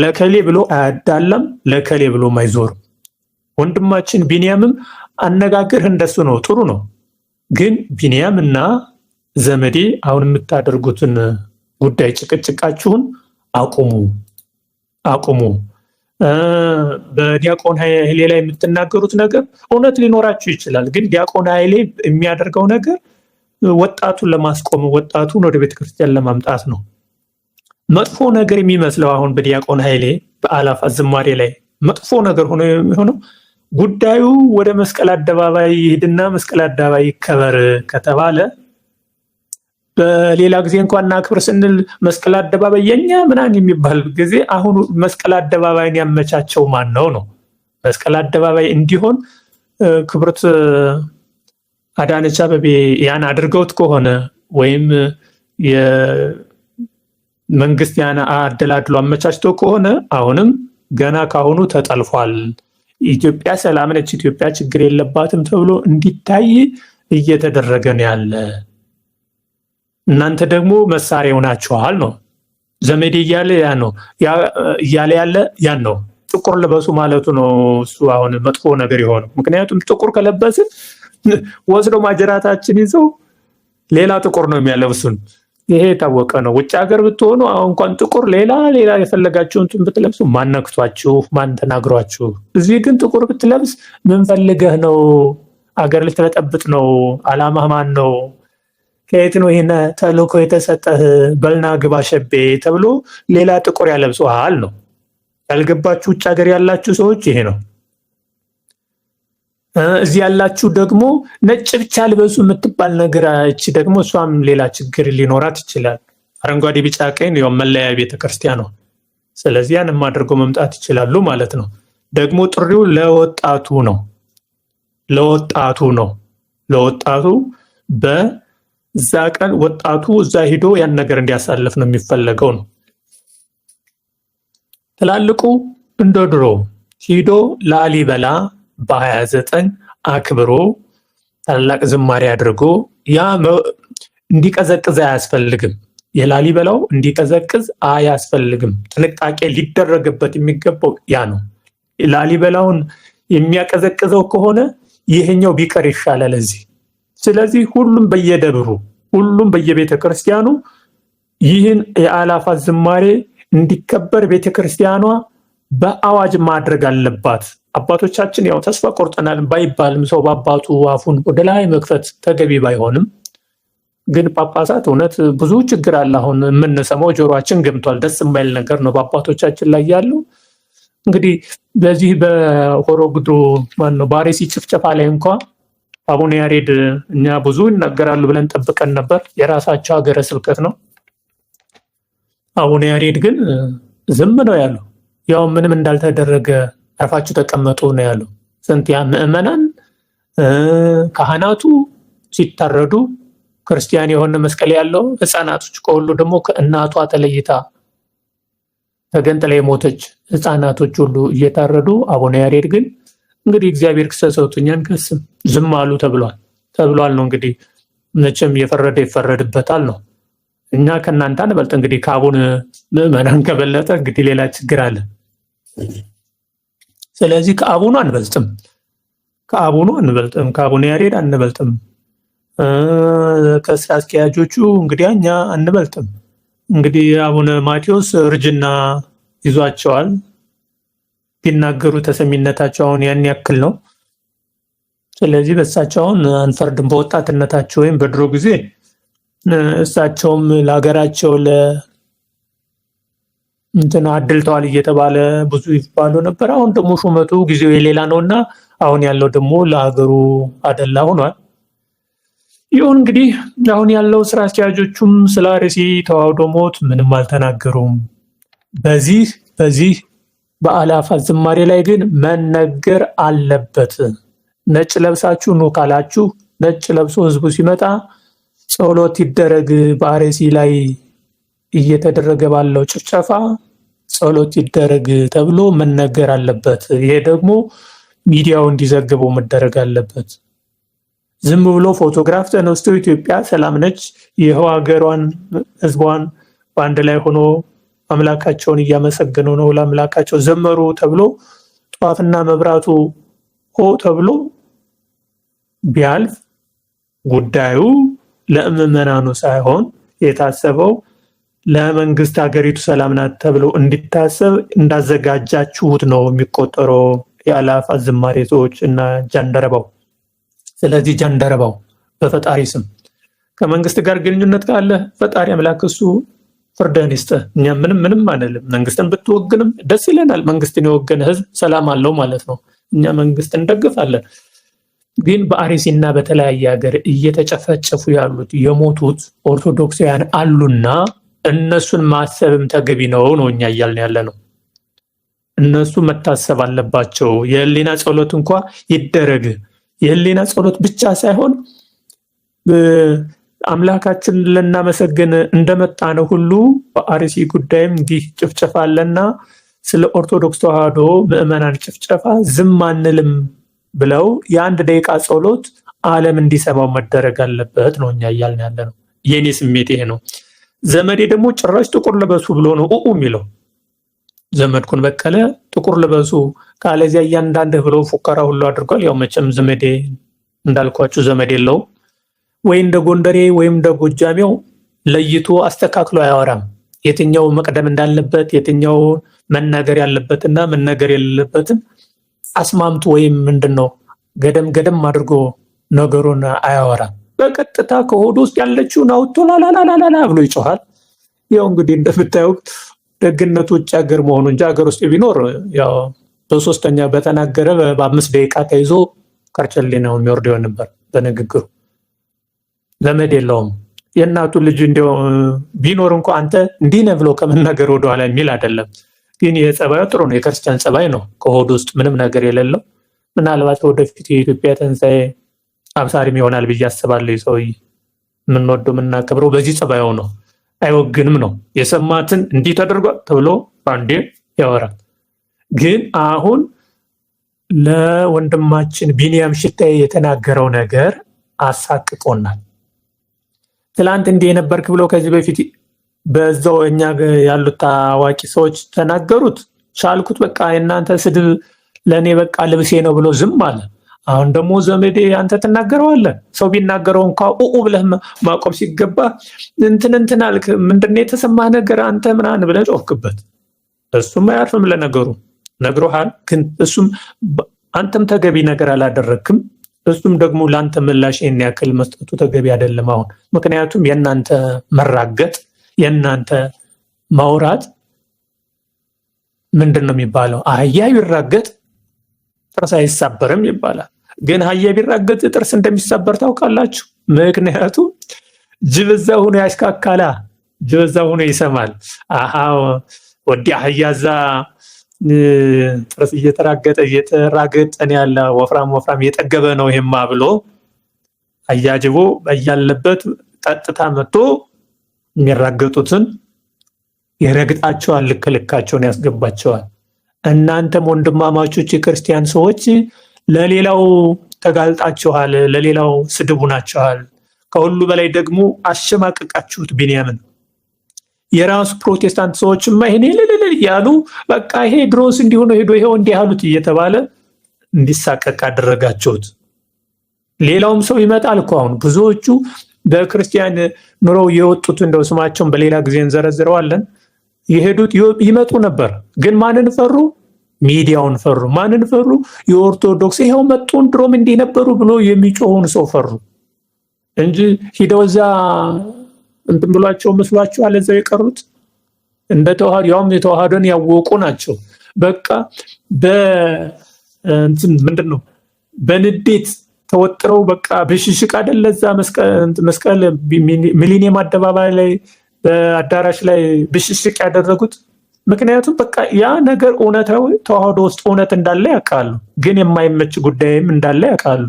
ለከሌ ብሎ አያዳላም፣ ለከሌ ብሎም አይዞርም። ወንድማችን ቢንያምም አነጋገር እንደሱ ነው፣ ጥሩ ነው። ግን ቢንያም እና ዘመዴ አሁን የምታደርጉትን ጉዳይ ጭቅጭቃችሁን አቁሙ። በዲያቆን ኃይሌ ላይ የምትናገሩት ነገር እውነት ሊኖራችሁ ይችላል። ግን ዲያቆን ኃይሌ የሚያደርገው ነገር ወጣቱን ለማስቆም ወጣቱን ወደ ቤተክርስቲያን ለማምጣት ነው። መጥፎ ነገር የሚመስለው አሁን በዲያቆን ኃይሌ በአእላፋት ዝማሬ ላይ መጥፎ ነገር ሆኖ የሚሆነው ጉዳዩ ወደ መስቀል አደባባይ ይሄድና መስቀል አደባባይ ይከበር ከተባለ በሌላ ጊዜ እንኳን እናክብር ስንል መስቀል አደባባይ የኛ ምናምን የሚባል ጊዜ አሁን መስቀል አደባባይን ያመቻቸው ማን ነው? መስቀል አደባባይ እንዲሆን ክብርት አዳነች አቤቤ ያን አድርገውት ከሆነ ወይም የመንግስት ያን አደላድሎ አመቻችቶ ከሆነ አሁንም ገና ካሁኑ ተጠልፏል። ኢትዮጵያ ሰላም ነች፣ ኢትዮጵያ ችግር የለባትም ተብሎ እንዲታይ እየተደረገ ነው ያለ። እናንተ ደግሞ መሳሪያው ናችኋል ነው። ዘመዴ እያለ ያለ ያን ነው። ጥቁር ልበሱ ማለቱ ነው እሱ አሁን መጥፎ ነገር የሆነው። ምክንያቱም ጥቁር ከለበስን ወስደው ማጀራታችን ይዘው ሌላ ጥቁር ነው የሚያለብሱን። ይሄ የታወቀ ነው። ውጭ ሀገር ብትሆኑ አሁን እንኳን ጥቁር ሌላ የፈለጋችሁን ብትለብሱ ማን ነክቷችሁ? ማን ተናግሯችሁ? እዚህ ግን ጥቁር ብትለብስ ምን ፈልገህ ነው? አገር ልትበጠብጥ ነው? አላማህ ማን ነው? ከየት ነው ይሄን ተልእኮ የተሰጠህ? በልና ግባ ሸቤ ተብሎ ሌላ ጥቁር ያለብሱሃል ነው። ያልገባችሁ ውጭ ሀገር ያላችሁ ሰዎች ይሄ ነው። እዚህ ያላችሁ ደግሞ ነጭ ብቻ ልበሱ የምትባል ነገር እቺ ደግሞ እሷም ሌላ ችግር ሊኖራት ይችላል። አረንጓዴ ቢጫ ቀይ ነው መለያ ቤተክርስቲያን ነው። ስለዚህ ያንም አድርገው መምጣት ይችላሉ ማለት ነው። ደግሞ ጥሪው ለወጣቱ ነው። ለወጣቱ በዛ ቀን ወጣቱ እዛ ሂዶ ያን ነገር እንዲያሳልፍ ነው የሚፈለገው ነው። ትላልቁ እንደ ድሮ ሂዶ ላሊበላ በ29 አክብሮ ታላቅ ዝማሬ አድርጎ ያ እንዲቀዘቅዝ አያስፈልግም። የላሊበላው እንዲቀዘቅዝ አያስፈልግም። ጥንቃቄ ሊደረግበት የሚገባው ያ ነው። ላሊበላውን የሚያቀዘቅዘው ከሆነ ይሄኛው ቢቀር ይሻላል እዚህ። ስለዚህ ሁሉም በየደብሩ ሁሉም በየቤተ ክርስቲያኑ ይህን የአእላፋት ዝማሬ እንዲከበር ቤተ ክርስቲያኗ በአዋጅ ማድረግ አለባት። አባቶቻችን ያው ተስፋ ቆርጠናል ባይባልም ሰው በአባቱ አፉን ወደ ላይ መክፈት ተገቢ ባይሆንም ግን ጳጳሳት እውነት ብዙ ችግር አለ። አሁን የምንሰማው ጆሮአችን ገምቷል። ደስ የማይል ነገር ነው በአባቶቻችን ላይ ያለው። እንግዲህ በዚህ በሆሮ ጉዱሩ ባሬሲ ጭፍጨፋ ላይ እንኳ አቡነ ያሬድ እኛ ብዙ ይናገራሉ ብለን ጠብቀን ነበር። የራሳቸው ሀገረ ስብከት ነው። አቡነ ያሬድ ግን ዝም ነው ያለው። ያው ምንም እንዳልተደረገ አርፋችሁ ተቀመጡ ነው ያለው። ስንት ያ ምዕመናን ካህናቱ ሲታረዱ ክርስቲያን የሆነ መስቀል ያለው ህፃናቶች ከሁሉ ደግሞ ከእናቷ ተለይታ ተገንጥላ የሞተች ህፃናቶች ሁሉ እየታረዱ አቡነ ያሬድ ግን እንግዲህ እግዚአብሔር ክሰሰውት እኛን ከስም ዝም አሉ ተብሏል ነው። እንግዲህ መቼም የፈረደ ይፈረድበታል ነው። እኛ ከእናንተ አንበልጥ። እንግዲህ ከአቡነ ምዕመናን ከበለጠ እንግዲህ ሌላ ችግር አለ። ስለዚህ ከአቡኑ አንበልጥም፣ ከአቡነ ያሬድ አንበልጥም፣ ከስራ አስኪያጆቹ እንግዲህ እኛ አንበልጥም። እንግዲህ አቡነ ማቴዎስ እርጅና ይዟቸዋል። ቢናገሩ ተሰሚነታቸው አሁን ያን ያክል ነው። ስለዚህ በእሳቸው አሁን አንፈርድም። በወጣትነታቸው ወይም በድሮ ጊዜ እሳቸውም ለሀገራቸው እንትና አድልተዋል እየተባለ ብዙ ይባሉ ነበር። አሁን ደግሞ ሹመቱ ጊዜው የሌላ ነውና አሁን ያለው ደግሞ ለሀገሩ አደላ ሆኗል። ይሁን እንግዲህ አሁን ያለው ስራ አስኪያጆቹም ስለ አርሲ ተዋህዶ ሞት ምንም አልተናገሩም። በዚህ በአእላፋት ዝማሬ ላይ ግን መነገር አለበት። ነጭ ለብሳችሁ ኑ ካላችሁ ነጭ ለብሶ ህዝቡ ሲመጣ ጸሎት ይደረግ፣ በአርሲ ላይ እየተደረገ ባለው ጭፍጨፋ ጸሎት ይደረግ ተብሎ መነገር አለበት። ይሄ ደግሞ ሚዲያው እንዲዘግበው መደረግ አለበት። ዝም ብሎ ፎቶግራፍ ተነስቶ ኢትዮጵያ ሰላም ነች፣ ይኸው ሀገሯን ህዝቧን በአንድ ላይ ሆኖ አምላካቸውን እያመሰገኑ ነው፣ ለአምላካቸው ዘመሩ ተብሎ ጧፍና መብራቱ ሆ ተብሎ ቢያልፍ ጉዳዩ ለምዕመናኑ ሳይሆን የታሰበው ለመንግስት ሀገሪቱ ሰላም ናት ተብሎ እንዲታሰብ እንዳዘጋጃችሁት ነው የሚቆጠረው የአእላፋት ዝማሬ ሰዎች እና ጃንደረባው። ስለዚህ ጃንደረባው በፈጣሪ ስም ከመንግስት ጋር ግንኙነት ካለ ፈጣሪ አምላክ እሱ ፍርድህን ይስጥህ። እኛ ምንም አንልም። መንግስትን ብትወግንም ደስ ይለናል። መንግስትን የወገነ ህዝብ ሰላም አለው ማለት ነው። እኛ መንግስትን እንደግፋለን። ግን በአርሲና በተለያየ ሀገር እየተጨፈጨፉ ያሉት የሞቱት ኦርቶዶክሳውያን አሉና እነሱን ማሰብም ተገቢ ነው እኛ እያልን ያለ ነው። እነሱ መታሰብ አለባቸው። የህሊና ጸሎት እንኳ ይደረግ። የህሊና ጸሎት ብቻ ሳይሆን አምላካችን ልናመሰግን እንደመጣ ነው ሁሉ በአርሲ ጉዳይም እንዲህ ጭፍጨፋ አለና ስለ ኦርቶዶክስ ተዋህዶ ምዕመናን ጭፍጨፋ ዝም አንልም ብለው የአንድ ደቂቃ ጸሎት ዓለም እንዲሰማው መደረግ አለበት ነው እኛ እያልን ያለ ነው። የኔ ስሜት ይሄ ነው። ዘመዴ ደግሞ ጭራሽ ጥቁር ልበሱ ብሎ ነው የሚለው። ዘመድኩን በቀለ ጥቁር ልበሱ ካለዚያ እያንዳንድህ ብሎ ፉከራ ሁሉ አድርጓል። ያው መቼም ዘመዴ እንዳልኳችሁ ዘመድ የለው ወይ እንደ ጎንደሬ ወይም እንደ ጎጃሜው ለይቶ አስተካክሎ አያወራም። የትኛው መቅደም እንዳለበት የትኛው መናገር ያለበትና መናገር የሌለበትን አስማምቶ ወይም ምንድነው ገደም አድርጎ ነገሩን አያወራም። በቀጥታ ከሆዱ ውስጥ ያለችውን አውጥቶ ላላላላላ ብሎ ይጮሃል። ያው እንግዲህ እንደምታዩት ደግነቱ ውጭ ሀገር መሆኑ እንጂ ሀገር ውስጥ ቢኖር ያው በሶስተኛ በተናገረ በ5 ደቂቃ ተይዞ ከርቸሌ ነው የሚወርደው ነበር በንግግሩ። ዘመድ የለውም። የእናቱ ልጅ እንደው ቢኖር እንኳን አንተ እንዲህ ነህ ብሎ ከመናገር ወደኋላ የሚል አይደለም። ግን የጸባዩ ጥሩ ነው። የክርስቲያን ጸባይ ነው። ከሆዱ ውስጥ ምንም ነገር የሌለው ምናልባት ወደፊት የኢትዮጵያ ትንሣኤ አብሳሪም ይሆናል ብዬ አስባለሁ። ሰውዬ የምንወደው የምናከብረው በዚህ ጸባዩ ነው። አይወግንም ነው። የሰማትን እንዲህ ተደርጓል ተብሎ አንዴ ያወራል። ግን አሁን ለወንድማችን ቢኒያም ሽታዬ የተናገረው ነገር አሳቅቆናል። ትላንት እንዲህ የነበርክ ብሎ ከዚህ በፊት በዛው እኛ ያሉት ታዋቂ ሰዎች ተናገሩት። ቻልኩት በቃ የእናንተ ስድብ ለእኔ በቃ ልብሴ ነው ብሎ ዝም አለ። አሁን ደግሞ ዘመዴ አንተ ትናገረዋለህ። ሰው ቢናገረው እንኳ ብለህ ማቆም ሲገባ እንትን አልክ። ምንድነው የተሰማህ ነገር አንተ ምናምን ብለህ ጮህክበት። እሱም አያርፍም ለነገሩ ነግሮሃል። ግን እሱም አንተም ተገቢ ነገር አላደረክም። እሱም ደግሞ ለአንተ ምላሽ ይህን ያክል መስጠቱ ተገቢ አይደለም አሁን። ምክንያቱም የእናንተ መራገጥ የእናንተ ማውራት ምንድን ነው የሚባለው? አህያ ቢራገጥ ጥርስ አይሳበርም ይባላል። ግን አህያ ቢራገጥ ጥርስ እንደሚሳበር ታውቃላችሁ። ምክንያቱም ጅብ እዛ ሆኖ ያሽካካላ፣ ጅብ እዛ ሆኖ ይሰማል። ወዲያ አህያ እዛ ጥርስ እየተራገጠን ያለ ወፍራም እየጠገበ ነው ይሄማ ብሎ አያጅቦ በያለበት ቀጥታ መጥቶ የሚራገጡትን ይረግጣቸዋል፣ ልክልካቸውን ያስገባቸዋል። እናንተም ወንድማማቾች የክርስቲያን ሰዎች ለሌላው ተጋልጣችኋል፣ ለሌላው ስድቡ ናችኋል። ከሁሉ በላይ ደግሞ አሸማቀቃችሁት ቢንያምን። የራሱ ፕሮቴስታንት ሰዎችማ ይሄን ለለለ ያሉ በቃ ይሄ ድሮስ እንዲሆነ ሄዶ ይሄው እንዲህ ያሉት እየተባለ እንዲሳቀቅ አደረጋችሁት። ሌላውም ሰው ይመጣል እኮ አሁን ብዙዎቹ በክርስቲያን ኑሮው የወጡት እንደው ስማቸውን በሌላ ጊዜ እንዘረዝረዋለን የሄዱት ይመጡ ነበር። ግን ማንን ፈሩ? ሚዲያውን ፈሩ። ማንን ፈሩ? የኦርቶዶክስ ይሄው መጡን ድሮም እንዲህ ነበሩ ብሎ የሚጮውን ሰው ፈሩ እንጂ ሂደው እዛ እንትን ብሏቸው መስሏቸው አለዛው የቀሩት እንደ ተዋህዶ ያውም የተዋህዶን ያወቁ ናቸው። በቃ በእንትን ምንድነው በንዴት ተወጥረው በቃ ብሽሽቅ አይደለ እዛ መስቀል ሚሊኒየም አደባባይ ላይ በአዳራሽ ላይ ብሽሽቅ ያደረጉት። ምክንያቱም በቃ ያ ነገር እውነታዊ ተዋህዶ ውስጥ እውነት እንዳለ ያውቃሉ፣ ግን የማይመች ጉዳይም እንዳለ ያውቃሉ።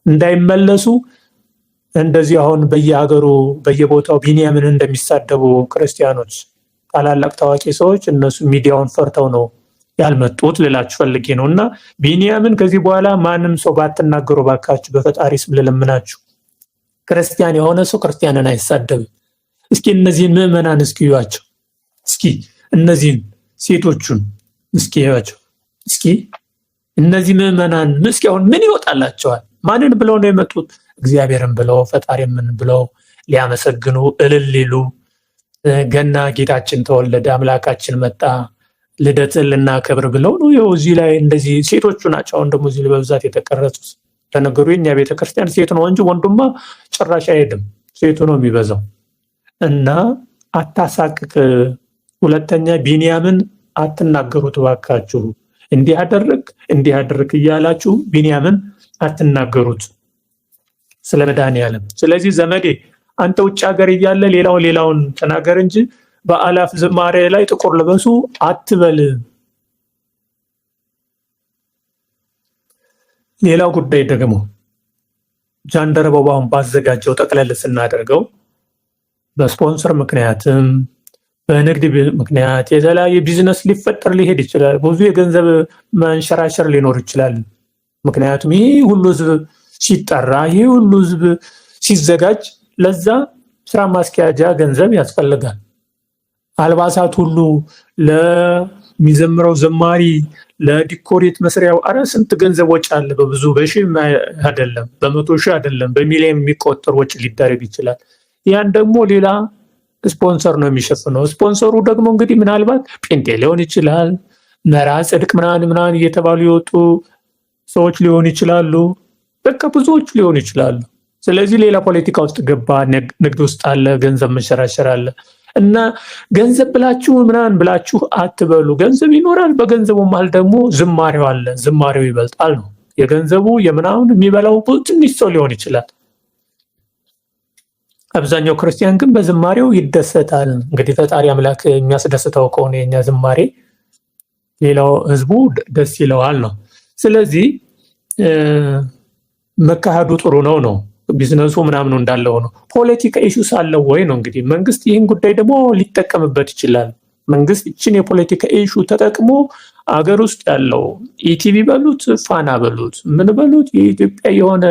እንዳይመለሱ እንደዚህ አሁን በየሀገሩ በየቦታው ቢንያምን እንደሚሳደቡ ክርስቲያኖች ታላላቅ ታዋቂ ሰዎች እነሱ ሚዲያውን ፈርተው ነው ያልመጡት ልላችሁ ፈልጌ ነው። እና ቢንያምን ከዚህ በኋላ ማንም ሰው ባትናገሩ ባካችሁ፣ በፈጣሪ ስም ልለምናችሁ። ክርስቲያን የሆነ ሰው ክርስቲያንን አይሳደብም። እስኪ እነዚህን ምዕመናን እስኪ እዩዋቸው። እስኪ እነዚህን ሴቶቹን እስኪ እዩዋቸው። እስኪ እነዚህ ምዕመናን እስኪ አሁን ምን ይወጣላቸዋል? ማንን ብለው ነው የመጡት? እግዚአብሔርን ብለው ፈጣሪን ብለው ሊያመሰግኑ እልል ሊሉ፣ ገና ጌታችን ተወለደ አምላካችን መጣ ልደትን ልናከብር ብለው ነው። ይኸው እዚህ ላይ እንደዚህ ሴቶቹ ናቸው አሁን ደግሞ እዚህ በብዛት የተቀረጹት። ለነገሩ የኛ ቤተክርስቲያን ሴት ነው እንጂ ወንዱማ ጭራሽ አይሄድም፣ ሴቱ ነው የሚበዛው። እና አታሳቅቅ። ሁለተኛ ቢንያምን አትናገሩት ባካችሁ። እንዲህ አደረግ እያላችሁ ቢንያምን አትናገሩት ስለ መድኃኒዓለም። ስለዚህ ዘመዴ አንተ ውጭ ሀገር እያለ ሌላውን ተናገር እንጂ በአላፍ ዝማሬ ላይ ጥቁር ልበሱ አትበል። ሌላው ጉዳይ ደግሞ ጃንደረባው ባዘጋጀው ጠቅለል ስናደርገው በስፖንሰር ምክንያትም በንግድ ምክንያት የተለያየ ቢዝነስ ሊፈጠር ሊሄድ ይችላል። ብዙ የገንዘብ መንሸራሸር ሊኖር ይችላል። ምክንያቱም ይሄ ሁሉ ህዝብ ሲጠራ፣ ይሄ ሁሉ ህዝብ ሲዘጋጅ ለዛ ስራ ማስኪያጃ ገንዘብ ያስፈልጋል። አልባሳት ሁሉ ለሚዘምረው ዘማሪ ለዲኮሬት መስሪያው አረ ስንት ገንዘብ ወጪ አለ። በብዙ በሺህ አይደለም፣ በመቶ ሺህ አይደለም፣ በሚሊዮን የሚቆጠር ወጪ ሊደረግ ይችላል። ያን ደግሞ ሌላ ስፖንሰር ነው የሚሸፍነው። ስፖንሰሩ ደግሞ እንግዲህ ምናልባት ጴንጤ ሊሆን ይችላል፣ መራ ጽድቅ ምናምን እየተባሉ የወጡ ሰዎች ሊሆኑ ይችላሉ። በቃ ብዙዎች ሊሆኑ ይችላሉ። ስለዚህ ሌላ ፖለቲካ ውስጥ ገባ፣ ንግድ ውስጥ አለ፣ ገንዘብ መሸራሸር አለ። እና ገንዘብ ብላችሁ አትበሉ። ገንዘብ ይኖራል፣ በገንዘቡ መሀል ደግሞ ዝማሬው አለ። ዝማሬው ይበልጣል ነው የገንዘቡ የምናምን የሚበላው ትንሽ ሰው ሊሆን ይችላል። አብዛኛው ክርስቲያን ግን በዝማሬው ይደሰታል። እንግዲህ ፈጣሪ አምላክ የሚያስደስተው ከሆነ የኛ ዝማሬ ሌላው ህዝቡ ደስ ይለዋል ነው። ስለዚህ መካሄዱ ጥሩ ነው። ቢዝነሱ ምናምኑ እንዳለው ነው። ፖለቲካ ኢሹስ አለው ወይ ነው እንግዲህ። መንግስት ይህን ጉዳይ ደግሞ ሊጠቀምበት ይችላል። መንግስት ይችን የፖለቲካ ኢሹ ተጠቅሞ አገር ውስጥ ያለው ኢቲቪ በሉት ፋና በሉት ምን በሉት የኢትዮጵያ የሆነ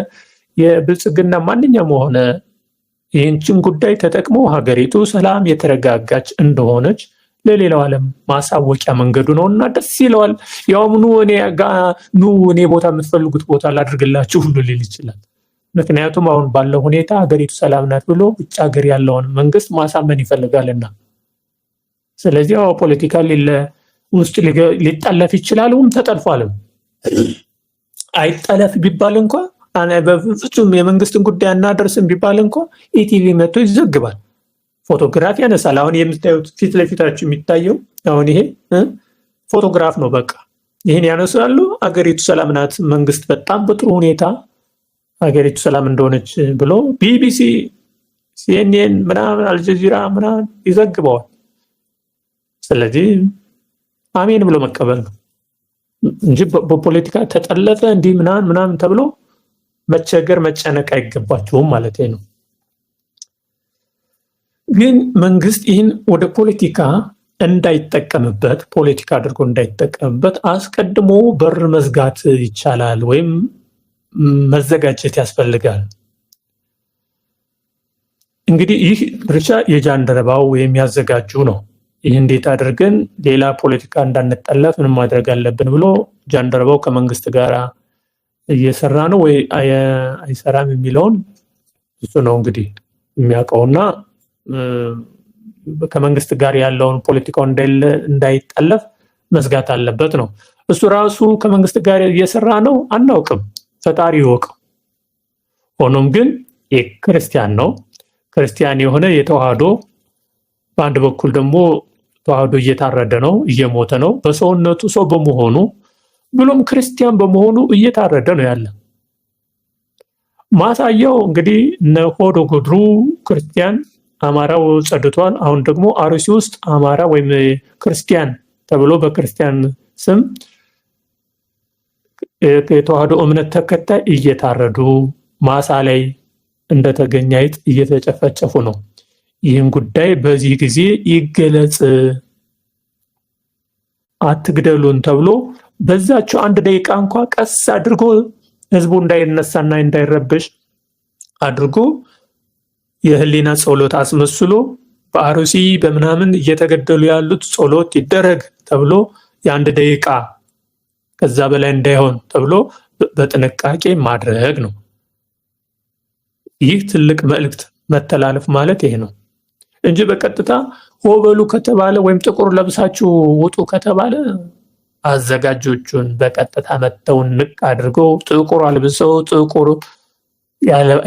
የብልጽግና ማንኛውም ሆነ ይህችን ጉዳይ ተጠቅሞ ሀገሪቱ ሰላም የተረጋጋች እንደሆነች ለሌላው ዓለም ማሳወቂያ መንገዱ ነውና ደስ ይለዋል። ያውም ኑ እኔ ቦታ የምትፈልጉት ቦታ ላድርግላችሁ ሁሉ ሊል ይችላል። ምክንያቱም አሁን ባለው ሁኔታ ሀገሪቱ ሰላም ናት ብሎ ውጭ ሀገር ያለውን መንግስት ማሳመን ይፈልጋልና። ስለዚህ ፖለቲካ ውስጥ ሊጠለፍ ይችላልም ተጠልፏልም። አይጠለፍ ቢባል እንኳ በፍጹም የመንግስትን ጉዳይ አናደርስም ቢባል እንኳ ኢቲቪ መጥቶ ይዘግባል፣ ፎቶግራፍ ያነሳል። አሁን የምታዩት ፊት ለፊታችሁ የሚታየው አሁን ይሄ ፎቶግራፍ ነው። በቃ ይህን ያነሳሉ። አገሪቱ ሰላም ናት፣ መንግስት በጣም በጥሩ ሁኔታ ሀገሪቱ ሰላም እንደሆነች ብሎ ቢቢሲ፣ ሲኤንኤን ምናምን አልጀዚራ ምናምን ይዘግበዋል። ስለዚህ አሜን ብሎ መቀበል ነው እንጂ በፖለቲካ ተጠለፈ እንዲህ ምናምን ተብሎ መቸገር መጨነቅ አይገባቸውም ማለት ነው። ግን መንግስት ይህን ወደ ፖለቲካ እንዳይጠቀምበት ፖለቲካ አድርጎ እንዳይጠቀምበት አስቀድሞ በር መዝጋት ይቻላል ወይም መዘጋጀት ያስፈልጋል። እንግዲህ ይህ ድርሻ የጃንደረባው የሚያዘጋጁ ነው። ይህ እንዴት አድርገን ሌላ ፖለቲካ እንዳንጠለፍ ምን ማድረግ አለብን ብሎ ጃንደረባው ከመንግስት ጋር እየሰራ ነው ወይ አይሰራም የሚለውን እሱ ነው እንግዲህ የሚያውቀውና ከመንግስት ጋር ያለውን ፖለቲካው እንዳይጠለፍ መዝጋት አለበት ነው። እሱ ራሱ ከመንግስት ጋር እየሰራ ነው አናውቅም፣ ፈጣሪ ይወቀው። ሆኖም ግን የክርስቲያን ነው። ክርስቲያን የሆነ የተዋህዶ በአንድ በኩል ደግሞ ተዋህዶ እየታረደ ነው፣ እየሞተ ነው። በሰውነቱ ሰው በመሆኑ ብሎም ክርስቲያን በመሆኑ እየታረደ ነው ያለ። ማሳያው እንግዲህ እነ ሆዶ ጉድሩ ክርስቲያን አማራው ጸድቷል። አሁን ደግሞ አርሲ ውስጥ አማራ ወይም ክርስቲያን ተብሎ በክርስቲያን ስም የተዋህዶ እምነት ተከታይ እየታረዱ ማሳ ላይ እንደተገኘ አይጥ እየተጨፈጨፉ ነው። ይህን ጉዳይ በዚህ ጊዜ ይገለጽ፣ አትግደሉን ተብሎ በዛቸው 1 ደቂቃ እንኳ ቀስ አድርጎ ህዝቡ እንዳይነሳና እንዳይረበሽ አድርጎ የህሊና ጸሎት አስመስሎ በአርሲ በምናምን እየተገደሉ ያሉት ጸሎት ይደረግ ተብሎ የ1 ደቂቃ ከዛ በላይ እንዳይሆን ተብሎ በጥንቃቄ ማድረግ ነው። ይህ ትልቅ መልእክት መተላለፍ ማለት ይሄ ነው እንጂ በቀጥታ ሆበሉ ከተባለ ወይም ጥቁር ለብሳችሁ ውጡ ከተባለ አዘጋጆቹን በቀጥታ መተው ንቅ አድርገው ጥቁር አልብሰው ጥቁር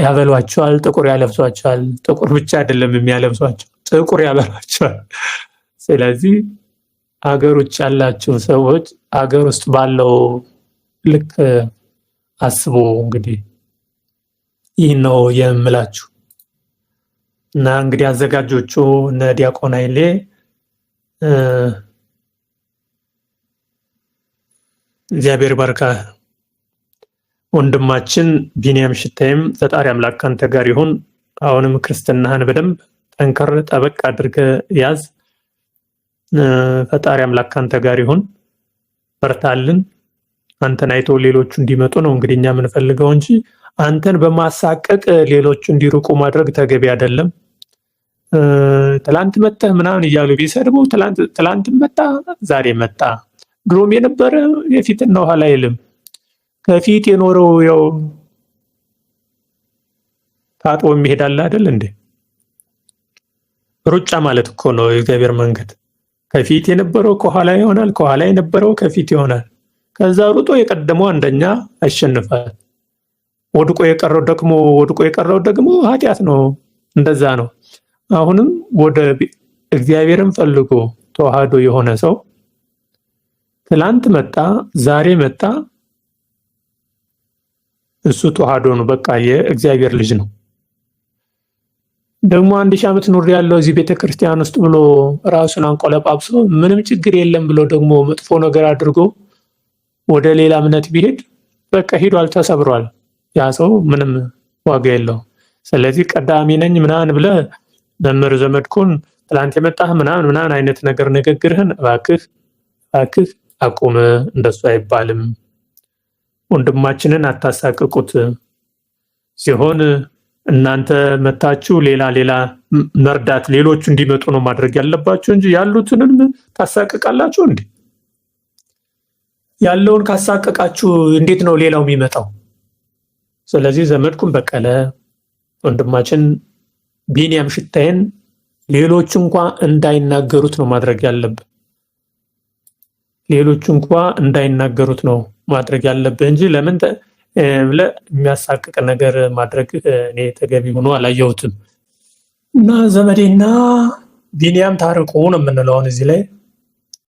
ያበሏቸዋል፣ ጥቁር ያለብሷቸዋል። ጥቁር ብቻ አይደለም የሚያለብሷቸው፣ ጥቁር ያበሏቸዋል። ስለዚህ አገር ውጭ ያላችሁ ሰዎች አገር ውስጥ ባለው ልክ አስቡ። እንግዲህ ይህ ነው የምላችሁ እና እንግዲህ አዘጋጆቹ እነ ዲያቆን ኃይሌ እግዚአብሔር ባርካ። ወንድማችን ቢኒያም ሽታይም ፈጣሪ አምላክ ካንተ ጋር ይሁን። አሁንም ክርስትናህን በደንብ ጠንከር ጠበቅ አድርገህ ያዝ። ፈጣሪ አምላክ ካንተ ጋር ይሁን። በርታልን። አንተን አይቶ ሌሎቹ እንዲመጡ ነው እንግዲህ እኛ የምንፈልገው እንጂ አንተን በማሳቀቅ ሌሎቹ እንዲርቁ ማድረግ ተገቢ አይደለም። ትላንት መጣህ ምናምን እያሉ ቢሰድቡ ትላንት መጣ ዛሬ መጣ ድሮም የነበረ የፊትና ኋላ አይልም። ከፊት የኖረው ያው ታጥቦ የሚሄዳል አይደል እንዴ? ሩጫ ማለት እኮ ነው የእግዚአብሔር መንገድ። ከፊት የነበረው ከኋላ ይሆናል፣ ከኋላ የነበረው ከፊት ይሆናል። ከዛ ሩጦ የቀደመው አንደኛ ያሸንፋል። ወድቆ የቀረው ደግሞ ኃጢአት ነው። እንደዛ ነው። አሁንም ወደ እግዚአብሔርን ፈልጎ ተዋህዶ የሆነ ሰው ትላንት መጣ ዛሬ መጣ፣ እሱ ተዋህዶ ነው። በቃ የእግዚአብሔር ልጅ ነው። ደግሞ 1000 ዓመት ኑር ያለው እዚህ ቤተክርስቲያን ውስጥ ብሎ ራሱን አንቆለጳጵሶ ምንም ችግር የለም ብሎ ደግሞ መጥፎ ነገር አድርጎ ወደ ሌላ እምነት ቢሄድ በቃ ሄዷል፣ ተሰብሯል። ያ ሰው ምንም ዋጋ የለው። ስለዚህ ቀዳሚ ነኝ ምናምን ብለ መምህር ዘመድኩን ትላንት የመጣህ ምናምን አይነት ነገር ንግግርህን እባክህ አቁም። እንደሱ አይባልም። ወንድማችንን አታሳቅቁት። ሲሆን እናንተ መታችሁ ሌላ መርዳት ሌሎቹ እንዲመጡ ነው ማድረግ ያለባችሁ እንጂ ያሉትንም ታሳቅቃላችሁ እንዴ? ያለውን ካሳቀቃችሁ እንዴት ነው ሌላው የሚመጣው? ስለዚህ ዘመድኩን በቀለ ወንድማችን ቢኒያም ሽታይን ሌሎቹ እንኳን እንዳይናገሩት ነው ማድረግ ያለብህ። ሌሎቹ እንኳን እንዳይናገሩት ነው ማድረግ ያለብህ እንጂ ለምን የሚያሳቅቅ ነገር ማድረግ እኔ ተገቢ ሆኖ አላየሁትም። እና ዘመዴና ቢኒያም ታርቁ ነው የምንለው እዚህ ላይ